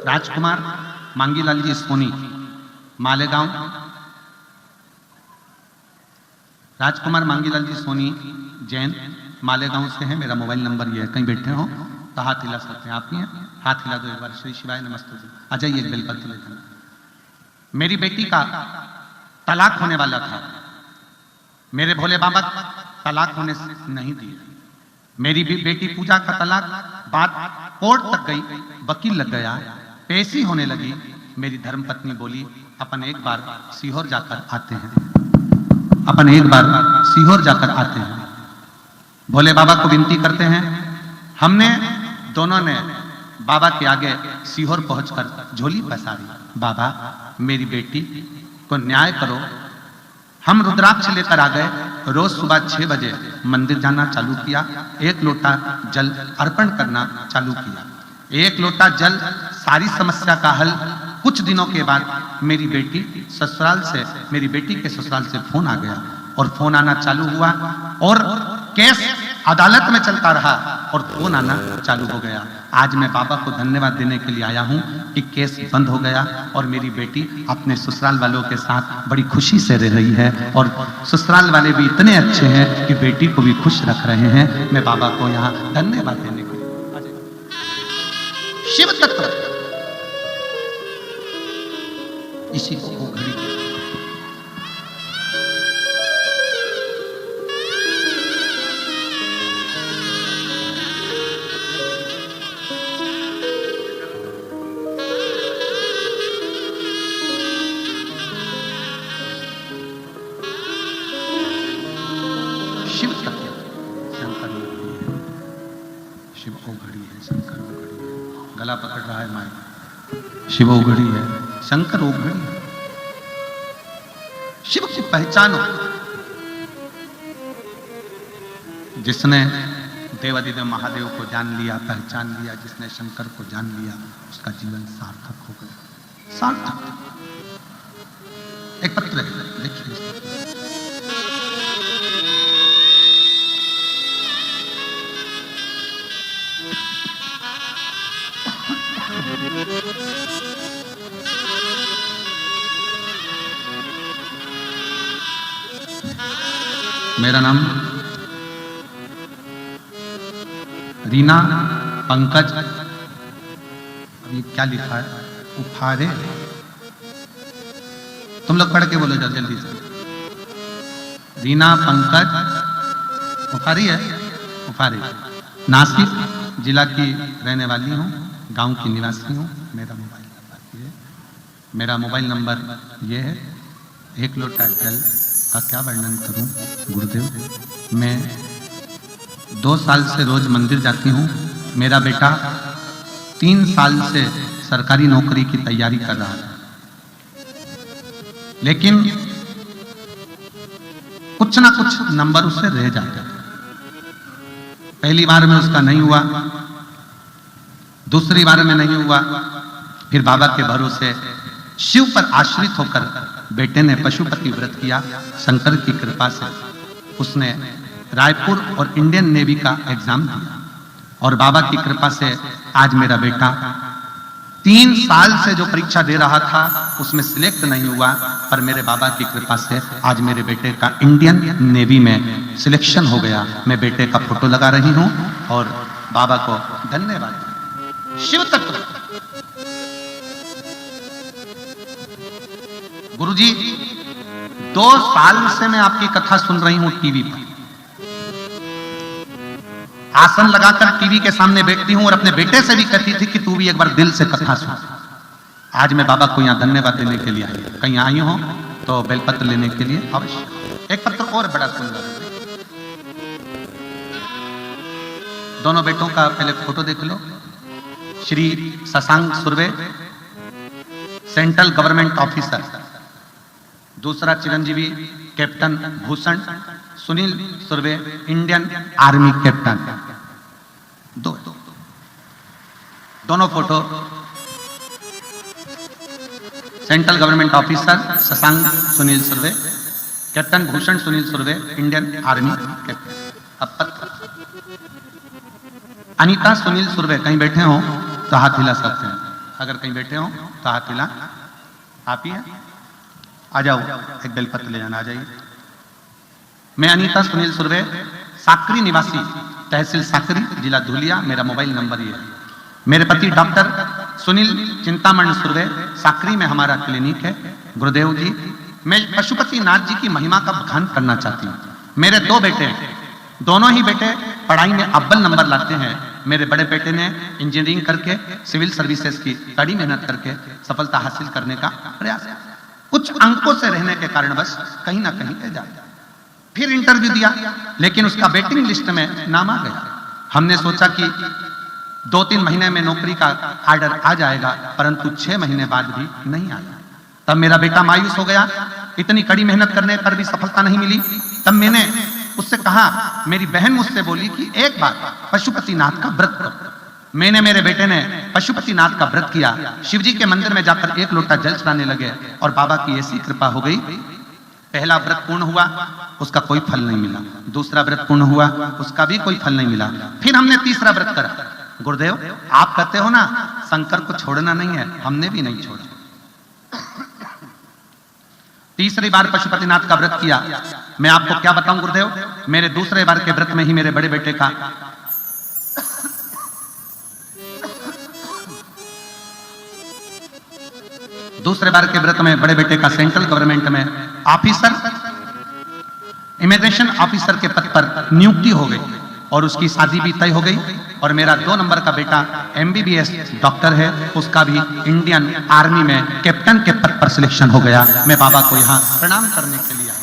राजकुमार मांगीलाल जी सोनी, मालेगांव, राजकुमार मांगीलाल जी सोनी जैन, मालेगांव से है। मेरा मोबाइल नंबर ये है, कहीं बैठे हो तो हाथ हिला सकते हैं। आप ही हैं, हाथ हिला दो एक बार। श्री शिवाय नमस्ते जी। आ जाइए, एक बेलपत्र ले जाना। मेरी बेटी का तलाक होने वाला था, मेरे भोले बाबा तलाक होने से नहीं दिए। मेरी भी बेटी पूजा का तलाक बात कोर्ट तक गई, वकील लग गया, पेशी होने लगी। मेरी धर्मपत्नी बोली अपन एक बार सीहोर जाकर आते हैं, अपन एक बार सीहोर जाकर आते हैं। भोले बाबा को विनती करते हैं। हमने दोनों ने बाबा के आगे सीहोर पहुंचकर झोली पसारी, बाबा मेरी बेटी को न्याय करो। हम रुद्राक्ष लेकर आ गए, रोज सुबह 6 बजे मंदिर जाना चालू किया, 1 लोटा जल अर्पण करना चालू किया। 1 लोटा जल सारी समस्या का हल। कुछ दिनों के बाद मेरी बेटी के ससुराल से फोन आ गया, और फोन आना चालू हुआ और केस अदालत में चलता रहा और फोन आना चालू हो गया। आज मैं बाबा को धन्यवाद देने के लिए आया हूं कि केस बंद हो गया और मेरी बेटी अपने ससुराल वालों के साथ बड़ी खुशी से रह रही है, और ससुराल वाले भी इतने अच्छे हैं कि बेटी को भी खुश रख रहे हैं। मैं बाबा को यहाँ धन्यवाद देने के लिए। शिव तत्व इसी को घड़ी गला पकड़ रहा है माई। शिव ओघड़ी है, शंकर ओघड़ी है। शिव की पहचानो, जिसने देवादिदेव महादेव को जान लिया, पहचान लिया, जिसने शंकर को जान लिया, उसका जीवन सार्थक हो गया, सार्थक। एक पत्र है, देखिए। मेरा नाम रीना पंकज, अभी क्या लिखा है, उफारे। तुम लोग पढ़ के बोलो जल्दी से। रीना पंकज उफारी है, उफारी, नासिक जिला की रहने वाली हूँ, गांव की निवासी हूँ। मेरा मोबाइल नंबर ये है। 1 लोटा जल का क्या वर्णन करूं गुरुदेव। मैं 2 साल से रोज मंदिर जाती हूं। मेरा बेटा 3 साल से सरकारी नौकरी की तैयारी कर रहा है, लेकिन कुछ ना कुछ नंबर उससे रह जाते हैं। पहली बार में उसका नहीं हुआ, दूसरी बार में नहीं हुआ, फिर बाबा के भरोसे शिव पर आश्रित होकर बेटे ने पशुपति व्रत किया। शंकर की कृपा से उसने रायपुर और इंडियन नेवी का एग्जाम दिया, और बाबा की कृपा से आज मेरा बेटा 3 साल से जो परीक्षा दे रहा था उसमें सिलेक्ट नहीं हुआ, पर मेरे बाबा की कृपा से आज मेरे बेटे का इंडियन नेवी में सिलेक्शन हो गया। मैं बेटे का फोटो लगा रही हूं और बाबा को धन्यवाद। शिव तत्व गुरुजी, 2 साल से मैं आपकी कथा सुन रही हूं टीवी पर। आसन लगाकर टीवी के सामने बैठती हूं और अपने बेटे से भी कहती थी कि तू भी एक बार दिल से कथा सुन। आज मैं बाबा को यहां धन्यवाद देने के लिए आई। कहीं आई हो तो बेलपत्र लेने के लिए अवश्य। एक पत्र और बड़ा सुंदर है। दोनों बेटों का पहले फोटो देख लो। Shri Shashank Surve, central government officer. दूसरा Chiranjeevi captain Bhushan Sunil Surve, Indian army captain. दोनों photo central government officer Shashank Sunil Surve, captain Bhushan Sunil Surve, Indian army captain. अब पत्र अनीता सुनील सुर्वे कहीं बैठे हो तो हाथ हिला सकते हैं। अगर कहीं बैठे हो तो हाथ हिला। आप ही हैं? आ जाओ, एक बेलपत्र ले जाना। आ जाइए। मैं अनीता सुनील सुर्वे, साकरी निवासी, तहसील साकरी, जिला धुलिया। मेरा मोबाइल नंबर ये है। मेरे पति डॉक्टर सुनील चिंतामण सुर्वे, साकरी में हमारा क्लिनिक है। गुरुदेव जी, मैं पशुपति नाथ जी की महिमा का बखान करना चाहती हूँ। मेरे दो बेटे हैं, दोनों ही बेटे पढ़ाई में अव्वल नंबर लाते हैं। मेरे बड़े बेटे ने इंजीनियरिंग करके सिविल सर्विसेज की कड़ी मेहनत करके सफलता हासिल करने का प्रयास किया। कुछ अंकों से रहने के कारण बस कहीं ना कहीं रह जाता। फिर इंटरव्यू दिया, लेकिन उसका वेटिंग लिस्ट में नाम आ गया। हमने सोचा कि 2-3 महीने में नौकरी का ऑर्डर आ जाएगा, परंतु 6 महीने बाद भी नहीं आया। तब मेरा बेटा मायूस हो गया। इतनी कड़ी मेहनत करने पर भी सफलता नहीं मिली। तब मैंने उससे कहा, मेरी बहन मुझसे बोली कि एक बार पशुपति नाथ का व्रत करो। मैंने, मेरे बेटे ने पशुपति नाथ का व्रत किया। शिवजी के मंदिर में जाकर 1 लोटा जल चढ़ाने लगे और बाबा की ऐसी कृपा हो गई। पहला व्रत पूर्ण हुआ, उसका कोई फल नहीं मिला। दूसरा व्रत पूर्ण हुआ, उसका भी कोई फल नहीं मिला। फिर हमने तीसरा व्रत करा। गुरुदेव, आप कहते हो ना शंकर को छोड़ना नहीं है, हमने भी नहीं छोड़ा। तीसरी बार पशुपतिनाथ का व्रत किया। मैं आपको क्या बताऊं गुरुदेव, मेरे दूसरे बार के व्रत में ही मेरे बड़े बेटे का बड़े बेटे का सेंट्रल गवर्नमेंट में ऑफिसर, इमिग्रेशन ऑफिसर के पद पर नियुक्ति हो गई और उसकी शादी भी तय हो गई। और मेरा 2 नंबर का बेटा MBBS डॉक्टर है, उसका भी इंडियन आर्मी में कैप्टन के पद पर सिलेक्शन हो गया। मैं बाबा को यहाँ प्रणाम करने के लिए आया।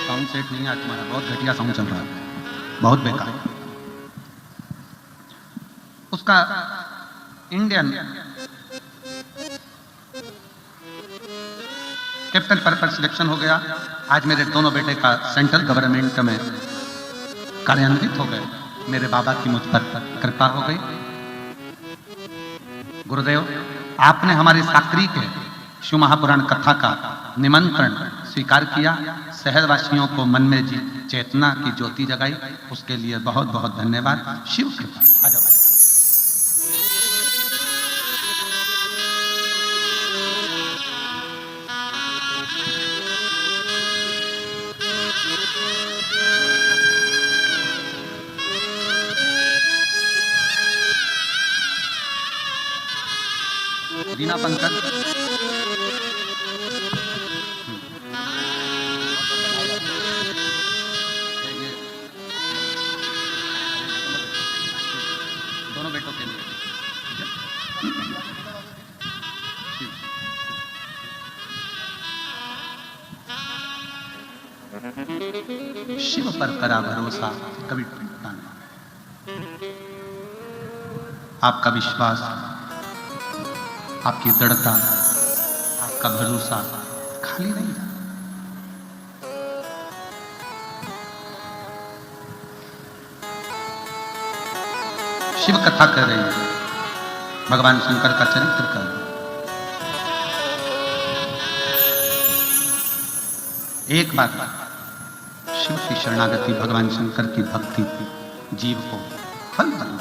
साउंड सेट नहीं है तुम्हारा, बहुत घटिया साउंड चल रहा है, बहुत बेकार। उसका इंडियन कैप्टन पर सिलेक्शन हो गया। आज मेरे दोनों बेटे का सेंट्रल गवर्नमेंट में कार्यान्वित हो गए। मेरे बाबा की मुझ पर कृपा हो गई। गुरुदेव, आपने हमारे साकरी के शिव महापुराण कथा का निमंत्रण स्वीकार किया। शहरवासियों को मन में चेतना की ज्योति जगाई, उसके लिए बहुत बहुत धन्यवाद। शिव कृपा। आ जाओ। रीना पंकज, दोनों बेटों के लिए शिव पर करा भरोसा कभी टूटता नहीं। आपका विश्वास, आपकी दृढ़ता, आपका भरोसा खाली नहीं जाता। शिव कथा कर रही है, भगवान शंकर का चरित्र कर रही है। एक बात, शिव की शरणागति, भगवान शंकर की भक्ति जीव को फल बना।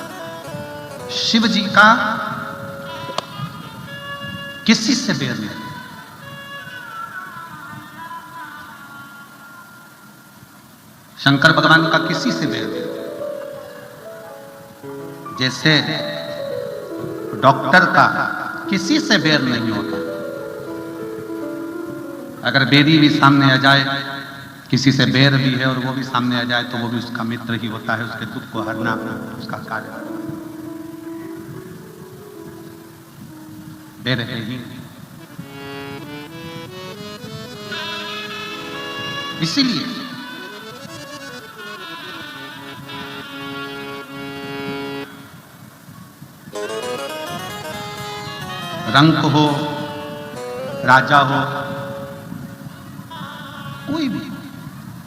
शिव जी का किसी से बैर नहीं। शंकर भगवान का किसी से बैर नहीं। जैसे डॉक्टर का किसी से बैर नहीं होता। अगर बैरी भी सामने आ जाए, किसी से बैर भी है और वो भी सामने आ जाए, तो वो भी उसका मित्र ही होता है। उसके दुख को हरना उसका कार्य, बैर है ही। इसीलिए रंक हो, राजा हो, कोई भी,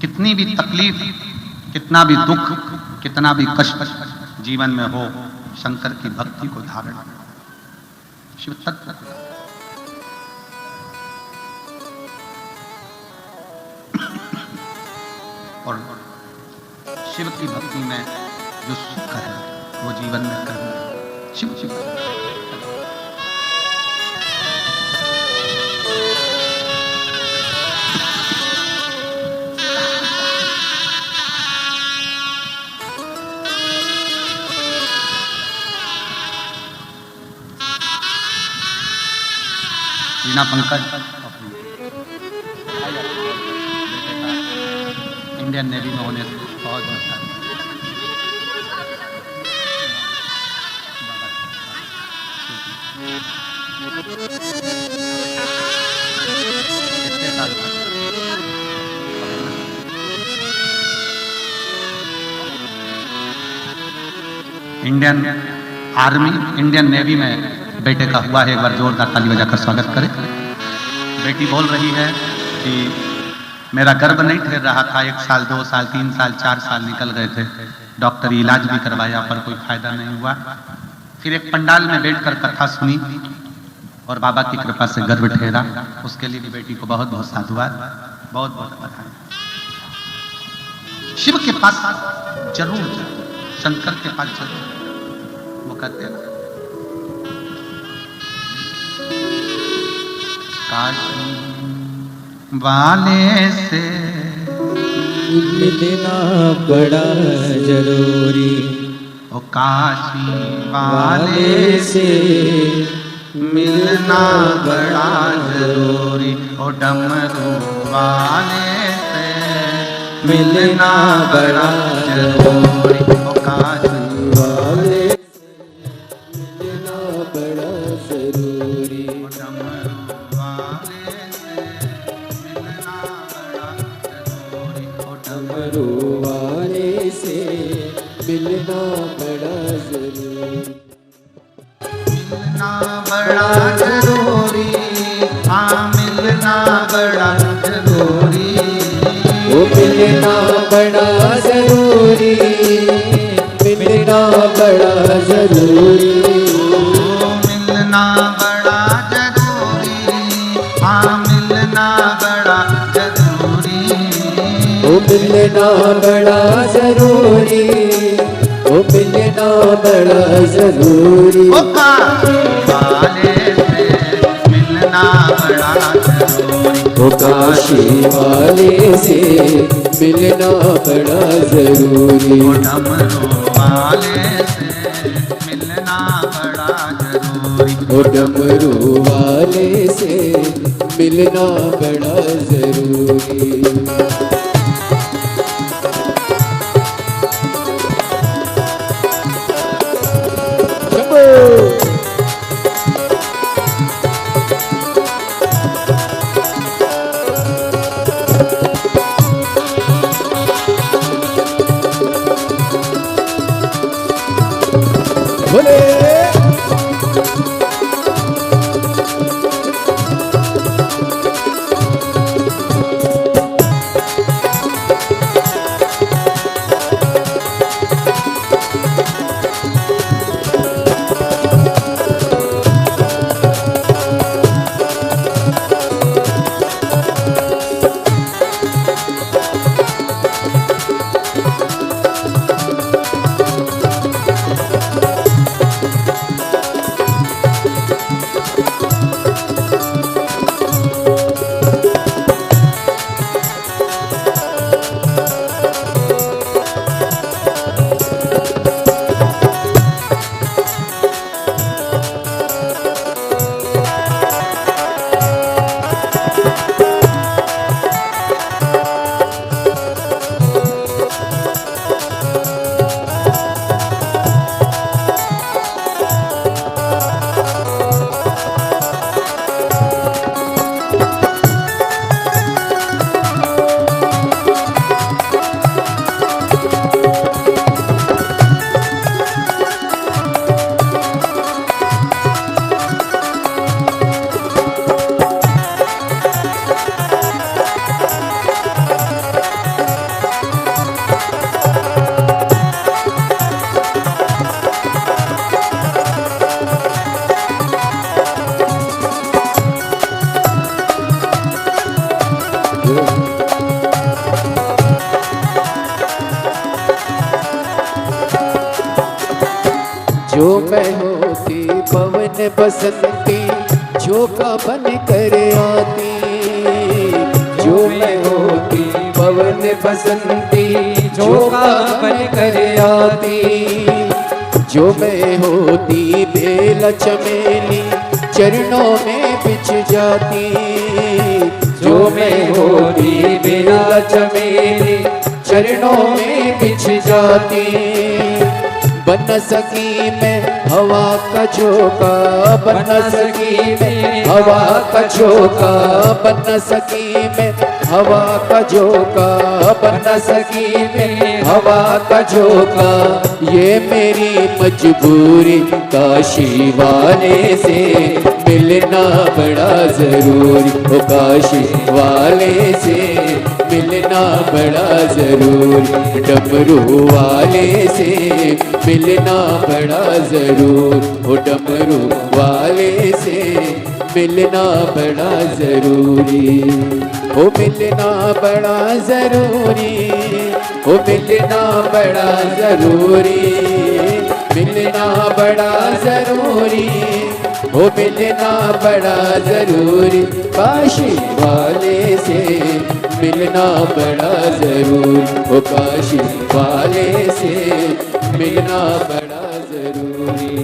कितनी भी तकलीफ, कितना भी दुख, कितना भी कष्ट जीवन में हो, शंकर की भक्ति को धारण, शिव तत्व और शिव की भक्ति में जो सुख है वो जीवन में करना। शिव शिव रीना पंकज इंडियन नेवी में होने बहुत अच्छा है। कितने साल बाद? इंडियन आर्मी, इंडियन नेवी में बेटे का हुआ है। एक बार जोरदार ताली बजाकर स्वागत करें। बेटी बोल रही है कि मेरा गर्भ नहीं ठहर रहा था, 1 साल 2 साल 3 साल 4 साल निकल गए थे, डॉक्टरी इलाज भी करवाया पर कोई फायदा नहीं हुआ। फिर एक पंडाल में बैठकर कथा सुनी और बाबा की कृपा से गर्भ ठहरा। उसके लिए भी बेटी को बहुत बहुत साधुवाद, बहुत बहुत बधाई। शिव के पास जरूर जाओ, शंकर के पास जरूर। वो कहते हैं काशी वाले से
मिलना बड़ा जरूरी,
ओ काशी वाले से मिलना बड़ा जरूरी, ओ डमरू वाले से मिलना बड़ा जरूरी, ओ काशी
वाले मिलना बड़ा जरूरी,
ओ डमरू वाले से मिलना बड़ा जरूरी, ओ
डमरू वाले से मिलना बड़ा जरूरी,
मिलना बड़ा जरूरी, हाँ मिलना बड़ा जरूरी,
ओ मिलना बड़ा जरूरी, मिलना बड़ा जरूरी,
ओ मिलना बड़ा जरूरी, हाँ मिलना बड़ा जरूरी,
ओ मिलना बड़ा जरूरी, ओ मिलना बड़ा जरूरी,
ओ काशी वाले से मिलना बड़ा जरूरी,
ओ काशी वाले से मिलना बड़ा जरूरी,
ओ डमरू वाले से मिलना बड़ा जरूरी,
ओ डमरू वाले से मिलना बड़ा जरूरी। बोले जो मैं होती पवन बसंती झोंका बन कर आती, जो मैं होती पवन बसंती झोंका बन कर आती, जो मैं होती बेल चमेली चरणों में बिछ जाती, जो मैं होती बेल चमेली चरणों में बिछ जाती, बन सकी मैं हवा का झोंका, बन सकी मैं हवा का झोंका, बन सकी मैं हवा का झोंका, बन सकी मैं हवा का झोंका, ये मेरी मजबूरी काशी वाले से मिलना बड़ा जरूरी, ओ काशी वाले से मिलना बड़ा जरूरी, डमरू वाले से मिलना बड़ा जरूर, ओ डमरू वाले से मिलना बड़ा जरूरी, ओ मिलना बड़ा जरूरी, ओ मिलना बड़ा जरूरी, मिलना बड़ा जरूरी, ओ मिलना बड़ा जरूरी, काशी वाले से मिलना बड़ा जरूरी, ओ काशी वाले से मिलना बड़ा जरूरी।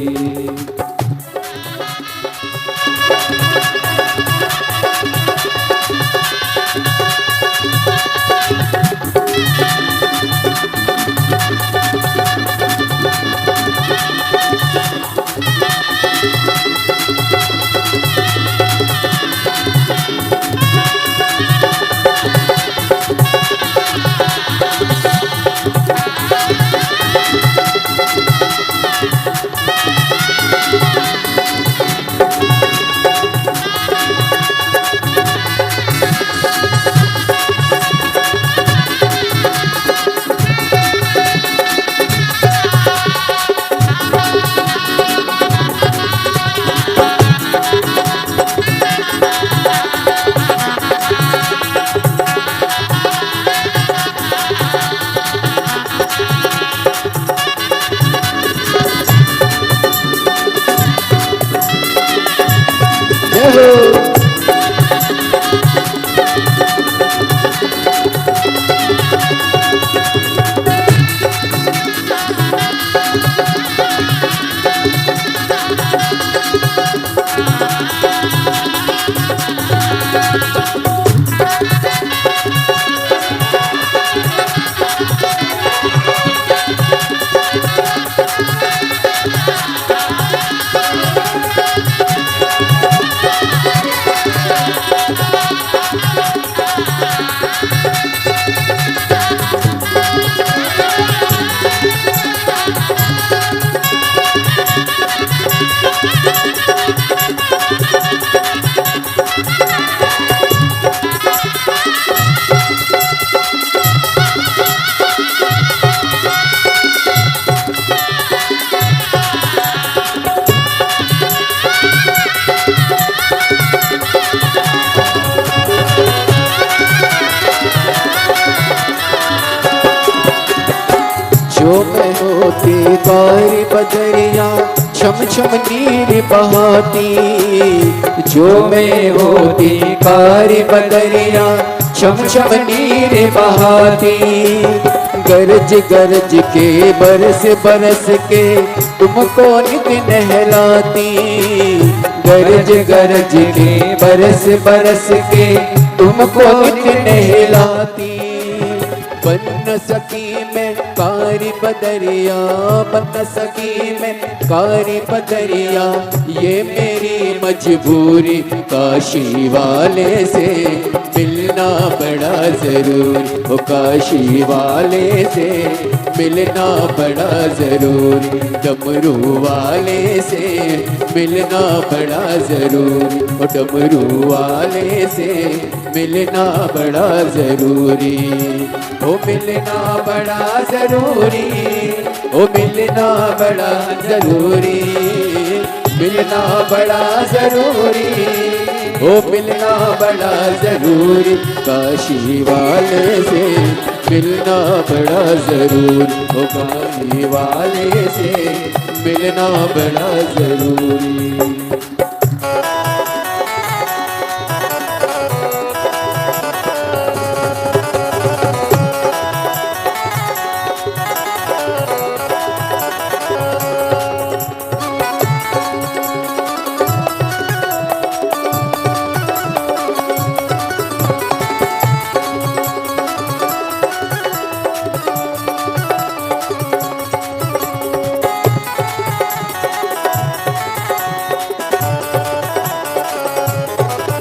जो मैं होती बारी बदरिया छम छम नीर बहाती, जो मैं होती बारी बदरिया छम छम नीर बहाती, गरज गरज के बरस बरस के तुमको नित नहलाती, गरज गरज के बरस बरस के तुमको नित नहलाती, बन न सकी मैं कारी बदरिया, बन न सकी मैं कारी बदरिया, ये मेरी मजबूरी काशी वाले से मिलना बड़ा जरूरी, ओ काशी वाले से मिलना बड़ा जरूरी, डमरू वाले से मिलना बड़ा जरूरी, ओ डमरू वाले से मिलना बड़ा जरूरी, ओ मिलना बड़ा जरूरी, ओ मिलना बड़ा जरूरी, मिलना बड़ा जरूरी, ओ मिलना बड़ा जरूरी, काशी वाले से मिलना बड़ा जरूरी, ओ गाने वाले से मिलना बड़ा जरूरी।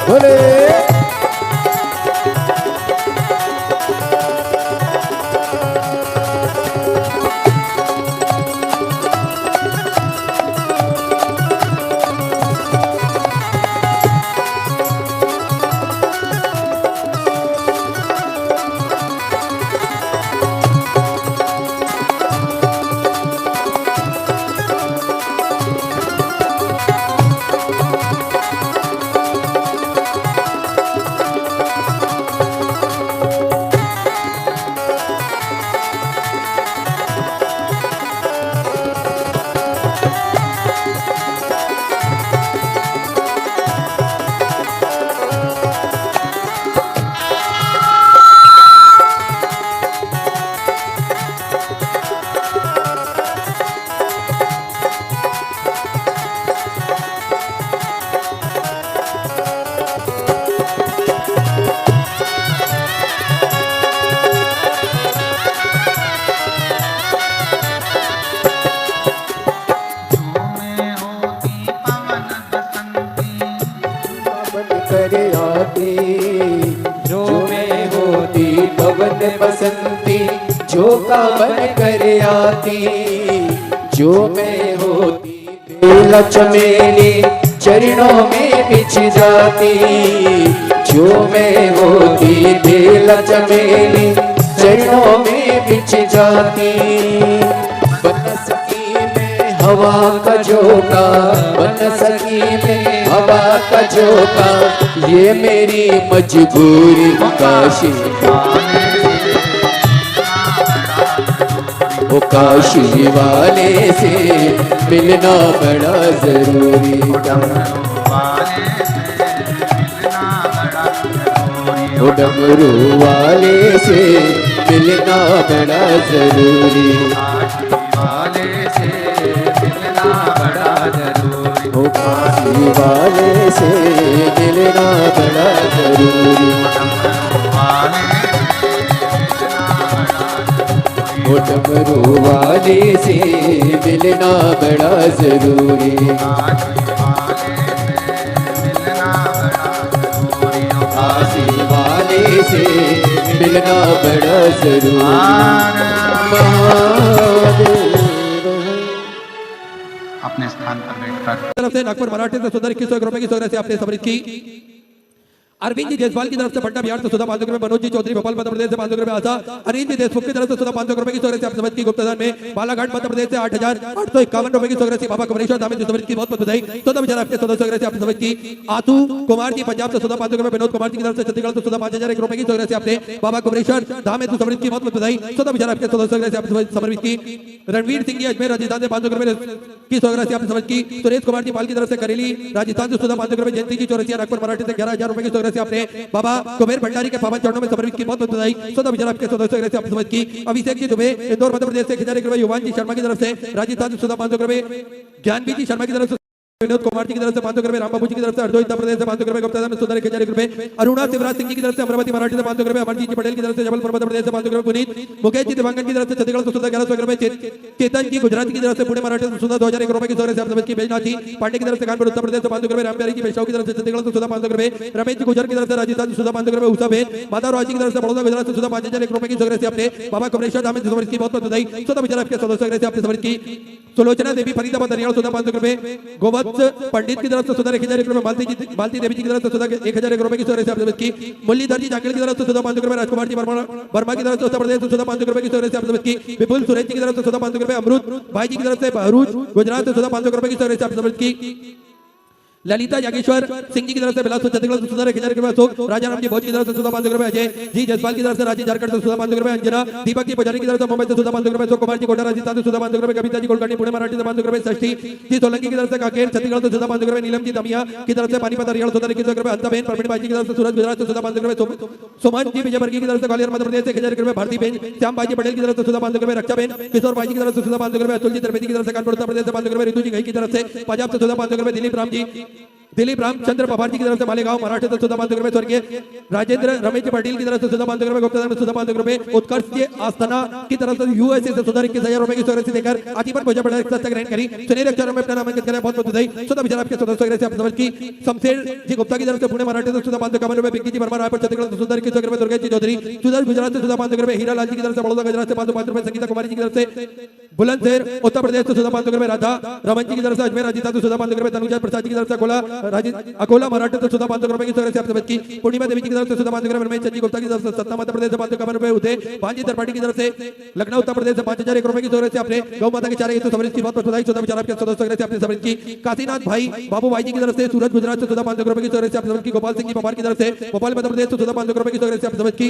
बोले बसंती झोंका बन कर आती, जो मैं होती बेला चमेली चरणों में बिछ जाती, जो मैं होती बेला चमेली चरणों में बिछ जाती। बनस्की में हवा का झोंका, बनस्की में हवा का झोंका, ये मेरी मजबूरी काशी वो काशी वाले से मिलना बड़ा जरूरी। वो डमरू वाले से मिलना बड़ा जरूरी, वो काशी वाले से मिलना बड़ा जरूरी। वो डमरू वाले से मिलना बड़ा जरूरी, काशी वाले से मिलना बड़ा जरूरी।
अपने स्थान पर बैठकर
तरफ से नागपुर मराठी से सुंदर 21 रुपए की सौगात से आपने समृद्ध की। अरविंद जी जयसवाल की तरफ से पटना बिहार से सुधा 500 रुपए, मनोज जी चौधरी भोपाल मध्य प्रदेश से 500 रुपए, आशा अनिल जी देशमुख की तरफ से सुधा 500 रुपए की सौगात से आप समझ की। गुप्तदान में बालाघाट मध्य प्रदेश से 8,851 रुपए की सौगात से बाबा कमरेश्वर धाम से समझ की बहुत बहुत बधाई। 14,000 आपके 1400 से आपने समझ की। आतू कुमार जी पंजाब से सुधा 500 रुपए, विनोद कुमार जी की तरफ से छत्तीसगढ़ से सुधा 5,001 रुपए की सौगात से आपने बाबा कमरेश्वर धाम में समृद्ध की बहुत बहुत बधाई। 14,000 आपके 1400 से आपने समर्पित की। रणवीर सिंह जी अजमेर राजस्थान से 500 रुपए की सौगात से आपने समझ की। सुरेश कुमार जी पाल की तरफ से करेली राजस्थान से सुधा 500 रुपए, जयंती जी चौरसिया नागपुर मराठी से 11,000 रुपए की सौगात से आपने बाबा कुबेर भंडारी के पावन चरणों में समर्पित की बहुत बहुत बधाई। 14,000 आपके 1400 से आपने समझ की। अभिषेक जी दुबे इंदौर मध्य प्रदेश से 1,000 रुपए, युवान जी शर्मा की तरफ से राजस्थान से सुधा 500 रुपए, ज्ञानवी जी शर्मा की तरफ से, विनोद कुमार जी की तरफ से 500 रुपए, राम बाबू जी की तरफ से हरदोई उत्तर प्रदेश से 500 रुपए, गुप्ता में सुंदर 1,000 रुपए, अरुणा शिवराज सिंह जी की तरफ से अमरावती मराठी से 500 रुपए, अमरजीत जी पटेल की तरफ से जबलपुर मध्य प्रदेश से 500 रुपए, पुनीत मुकेश जी दिवांगन की तरफ से छत्तीसगढ़ से सुधा 1,100 रुपए, चेतन जी गुजरात की तरफ से पुणे मराठी से सुधा 2,001 रुपए की सौगात से आप समझ की। बैजनाथ जी पांडे की तरफ से कानपुर उत्तर प्रदेश से 500 रुपए, रामप्यारी जी पेशाव की तरफ से छत्तीसगढ़ से सुधा 500 रुपए, रमेश जी गुजर की तरफ से राजस्थान से सुधा 500 रुपए, उषा बेन माता राज जी की तरफ से बड़ौदा गुजरात से सुधा 5,001 रुपए की सौगात से आपने बाबा कमरेश्वर धाम में समर्पित की बहुत बहुत बधाई। 14,000 आपके 1400 से आपने समर्पित की। सुलोचना देवी फरीदाबाद हरियाणा सुधा 500 रुपए, गोवत्स पंडित की तरफ से सुधा 1,000 रुपए, मालती देवी जी की तरफ से सुधा 1,000 रुपए की सौगात से आपने समर्पित की। मुरलीधर जी जांगल की तरफ से सुधा 500 रुपए, राजकुमार जी वर्मा की तरफ से उत्तर प्रदेश से सुधा 500 रुपए की सौगात से आपने समर्पित की। विपुल सुरेश जी की तरफ से सुधा 500 रुपए, अमृत भाई जी की तरफ से बहरूच गुजरात से सुधा 500 रुपए की सौगात से आपने समर्पित की। ललिता यागेश्वर सिंह जी की तरफ से बिलासपुर छत्तीसगढ़ से 1000 रुपए अशोक राजा राम जी भोज की तरफ से 500 रुपए अजय जी जसपाल की तरफ से रांची झारखंड से 500 रुपए अंजना दीपक जी पुजारी की तरफ से मुंबई से 500 रुपए अशोक कुमार जी कोटा राजस्थान से 500 रुपए कविता जी कोलकाता पुणे मराठी से 500 रुपए षष्ठी जी सोलंकी की तरफ से काकेर छत्तीसगढ़ से 500 रुपए नीलम जी दमिया की तरफ से पानीपत हरियाणा 100 रुपए अंताबेन प्रवीण बाजी की तरफ से सूरज गुजरात से 500 रुपए सुमन जी विजयवर्गीय की तरफ से ग्वालियर मध्य प्रदेश से 1000 रुपए भारती बेन श्याम बाजी पटेल की तरफ से 500 रुपए रक्षा बेन किशोर बाजी की तरफ से 500 रुपए अतुल जी त्रिवेदी की तरफ से कानपुर उत्तर प्रदेश से 500 रुपए ऋतु जी घई की तरफ से पंजाब से 500 रुपए दिलीप रामचंद्र पवार जी की तरफ से मालेगांव मराठा से 500 रुपए स्वर्गीय राजेंद्र रमेश पटेल की तरफ से 500 रुपए गुप्ता में 500 रुपए उत्कर्ष जी आस्थाना की तरफ से यूएसए से 21,000 रुपए की स्वर्गीय देकर आजीवन भोजन बड़ा सत्ता ग्रहण करी सुनील अक्षर में अपना नामांकित करें बहुत बहुत बधाई स्वतः विचार आपके सदस्य से आप समझ की शमशेर जी गुप्ता की तरफ से पुणे मराठा से 551 रुपए पिंकी जी वर्मा रायपुर छत्तीसगढ़ से 500 रुपए दुर्गा जी चौधरी सुदर्शन गुजरात से 500 रुपए हीरा लाल जी की तरफ से बड़ौदा गुजरात से 505 रुपए संगीता कुमारी जी की तरफ से बुलंदशहर उत्तर प्रदेश से 500 रुपए राधा रमन जी की तरफ से अजमेर राजस्थान से 500 रुपए तनुजा प्रसाद जी की तरफ से अकोला मराठा से 500 रुपए की तरफ से आप समझ की पूर्णिमा देवी जी की तरफ से 500 रुपए रमेश चंदी गुप्ता की तरफ से सत्ता मध्य प्रदेश से 551 रुपए उदय भांजी त्रिपाठी की तरफ से लखनऊ उत्तर प्रदेश से 5001 रुपए की तरफ से आपने गौ माता के चारे तो समझ की बात बधाई स्वतः विचार आपके सदस्य से आपने समझ की काशीनाथ भाई बाबू भाई जी की तरफ से सूरज गुजरात से 500 रुपए की तरफ से आप समझ की गोपाल सिंह जी पवार की तरफ से भोपाल मध्य प्रदेश से 500 रुपए की तरफ से आप समझ की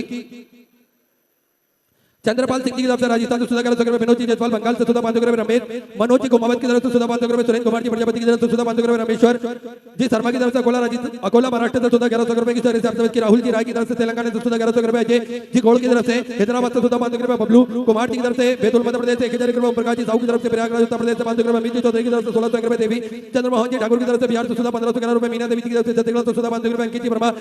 चंद्रपाल सिंह जी की तरफ से राजस्थान से 500 रुपए विनोद जी जयसवाल बंगाल से 500 रुपए रमेश मनोज जी कुमावत की तरफ से 500 रुपए सुरेंद्र कुमार जी प्रजापति की तरफ से 500 रुपए रमेश्वर जी शर्मा की तरफ से अकोला मराठा से 1100 रुपए की तरफ से आप समझ की राहुल जी राय की तरफ से तेलंगाना से 1100 रुपए अजय जी गोड़ की तरफ से हैदराबाद से 500 रुपए बबलू कुमार जी की तरफ से बैतूल मध्य प्रदेश से 1000 रुपए प्रकाश जी साहू की तरफ से प्रयागराज उत्तर प्रदेश से 500 रुपए अमित जी चौधरी की तरफ से 1600 रुपए देवी चंद्रमोहन जी ठाकुर की तरफ से बिहार से 1511 रुपए मीना देवी की तरफ से छत्तीसगढ़ से 500 रुपए अंकित जी वर्मा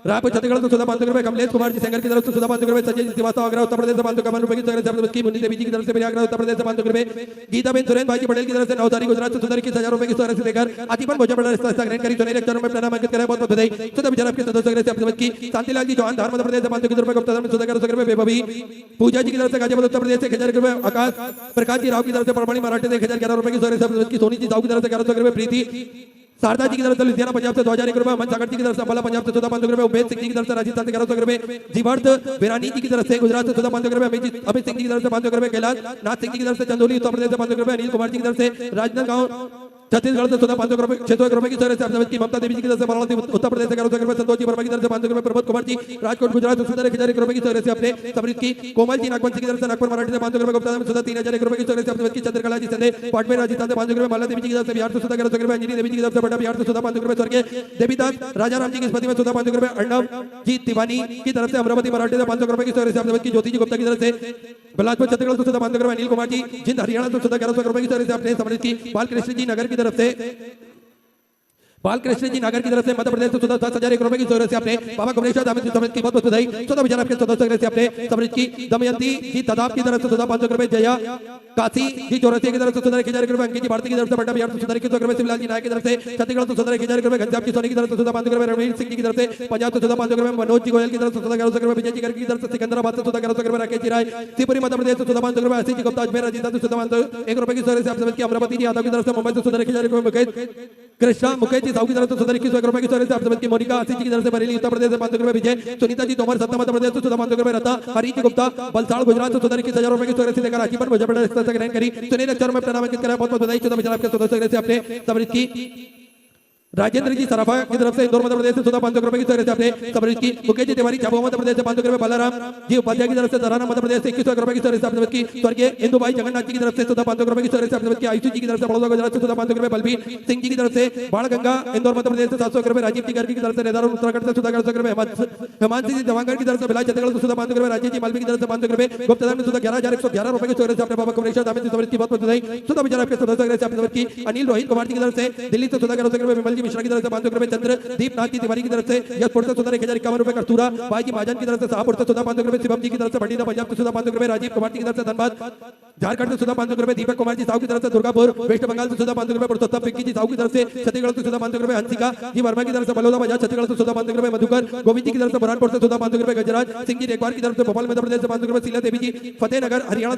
रायपुर छत्तीसगढ़ से 500 रुपए कमलेश कुमार जी सेंगर की तरफ से 500 रुपए संजय जी श्रीवास्तव आगरा उत्तर प्रदेश से 551 रुपए की तरफ से की मुन्नी देवी जी की तरफ से प्रयागराज उत्तर प्रदेश से 500 रुपए गीता बेन सुरेंद्र भाई पटेल की तरफ से नवसारी गुजरात से 21,000 रुपए की तरफ से देकर आजीवन भोजन बड़ा रास्ता ग्रहण करी सुनील अक्षर में अपना नामांकित करें बहुत बहुत बधाई स्वतः विचार आपके सदस्य से आप समझ की शांतिलाल जी चौहान धार मध्य प्रदेश से 500 रुपए गुप्ता में 1100 रुपए बेबी पूजा जी की तरफ से गाजीपुर उत्तर प्रदेश से 1000 रुपए आकाश प्रकाश जी राव की तरफ से परमणी मराठे से 1011 रुपए की तरफ से आप समझ की सोनी जी साहू की तरफ से 1100 रुपए प्रीति शारदा जी की तरफ से लुधियाना पंजाब से 2001 रुपए मन सागर जी की तरफ से अंबाला पंजाब से 500 रुपए उमेश सिंह जी की तरफ से राजस्थान से 1100 रुपए जीवर्थ बिरानी जी की तरफ से गुजरात से 500 रुपए अमित सिंह जी की तरफ से 500 रुपए कैलाश नाथ सिंह जी की तरफ से चंदौली उत्तर प्रदेश से 500 रुपए अनिल कुमार जी की तरफ से राजनांदगांव छत्तीसगढ़ से 500 रुपए 601 रुपए की तरफ से आप समझ की ममता देवी जी की तरफ से वाराणसी उत्तर प्रदेश से 1100 रुपए संतोष जी वर्मा की तरफ से 500 रुपए प्रमोद कुमार जी राजकोट गुजरात से 1000 रुपए की तरफ से अपने समृद्ध की कोमल जी नागपंच की तरफ से नागपुर मराठी से 500 रुपए गुप्ता में 3000 रुपए की तरफ से आप समझ की चंद्रकला जी संदे पाटवे राजस्थान से 500 रुपए माला देवी जी की तरफ से बिहार से 1100 रुपए अंजलि देवी जी की तरफ से बड़ा बिहार से 500 रुपए स्वर्गीय देवीदास राजा राम जी की स्मृति में 500 रुपए अर्णव जी तिवानी की तरफ से अमरावती मराठी से 500 रुपए की तरफ से आप समझ की ज्योति जी गुप्ता की तरफ से बिलासपुर छत्तीसगढ़ से 500 रुपए अनिल कुमार जी जिंद हरियाणा से 1100 रुपए की तरफ से आपने समझ की बालकृष्ण जी नगर की तरफ से बालकृष्ण जी नागर की तरफ से मध्य प्रदेश से 10,001 रुपए की तरफ से आपने बाबा कमलेश्वर दामन जी समझ की बहुत बधाई स्वतः विचार आपके सदस्य से आपने समझ की दमयंती जी तदाब की तरफ से 500 रुपए जया काशी जी चौरसिया की तरफ से 10,000 रुपए अंकित जी भारती की तरफ से बड़ा बिहार से 10,000 रुपए शिवलाल जी नायक की तरफ से छत्तीसगढ़ से 10,000 रुपए घनश्याम जी सोनी की तरफ से 500 रुपए रवीर सिंह जी की तरफ से पंजाब से 500 रुपए मनोज जी गोयल की तरफ से 1100 रुपए विजय जी गर्ग की तरफ से सिकंदराबाद से 1100 रुपए राकेश जी राय त्रिपुरी मध्य प्रदेश से 500 रुपए असीम जी गुप्ता अजमेर राजस्थान से 501 रुपए की तरफ से आप समझ की अमरावती जी यादव की तरफ से मुंबई से 10,000 रुपए मुकेश कृष्णा मुकेश जी साहू की तरफ से 21 रुपए की तरफ से आप समझ की मोनिका आशीष जी की तरफ से बरेली उत्तर प्रदेश से 500 रुपए विजय सुनीता जी तोमर सत्ता मध्य प्रदेश से 500 रुपए रता हरी जी गुप्ता बलसाड़ गुजरात से 21,000 रुपए की तरफ से लेकर आजीवन भोजन बड़ा रास्ता ग्रहण करी सुनील अक्षर में अपना नामांकित करा बहुत बहुत बधाई स्वतः विचार आपके सदस्य से आपने समझ की राजेंद्र जी सराफा की तरफ से इंदौर मध्य प्रदेश से 500 रुपए की तरफ से आपने समझ की मुकेश जी तिवारी झाबुआ मध्य प्रदेश से 500 रुपए बालाराम जी उपाध्याय की तरफ से दराना मध्य प्रदेश से 21 रुपए की तरफ से आप समझ की स्वर्गीय इंदु भाई जगन्नाथ जी की तरफ से 500 रुपए की तरफ से आप समझ की आयुषी जी की तरफ से बड़ौदा गुजरात से 500 रुपए बलबीर सिंह जी की तरफ से बाण गंगा इंदौर मध्य प्रदेश से 700 रुपए राजीव जी गर्ग की तरफ से नेदार उत्तराखंड से 1100 रुपए हेमांशी जी देवांगढ़ की तरफ से बिलास छत्तीसगढ़ से 500 रुपए राजीव जी मालवी की तरफ से 500 रुपए गुप्ता में 11,111 रुपए की तरफ से अपने बाबा कमलेश्वर दामन जी समझ की बहुत बधाई स्वतः विचार आपके सदस्य से आप समझ की अनिल रोहित कुमार जी की तरफ से दिल्ली से 1100 रुपए विमल जी मिश्रा की तरफ से 500 रुपए चंद्र दीप नाथ जी तिवारी की तरफ से यशपुर से 1051 रुपए कस्तूरा भाई जी महाजन की तरफ से शाहपुर से 500 रुपए शिवम जी की तरफ से भंडीदा पंजाब से 500 रुपए राजीव कुमार जी की तरफ से धनबाद झारखंड से 500 रुपए दीपक कुमार जी साहू की तरफ से दुर्गापुर वेस्ट बंगाल से 500 रुपए पुरुषोत्तम पिंकी जी साहू की तरफ से छत्तीसगढ़ से 500 रुपए हंसिका जी वर्मा की तरफ से बलौदा बाजार छत्तीसगढ़ से 500 रुपए मधुकर गोविंद जी की तरफ से बुरहानपुर से 500 रुपए गजराज सिंह जी रेखवार की तरफ से भोपाल मध्य प्रदेश से 500 रुपए शीला देवी जी फतेहनगर हरियाणा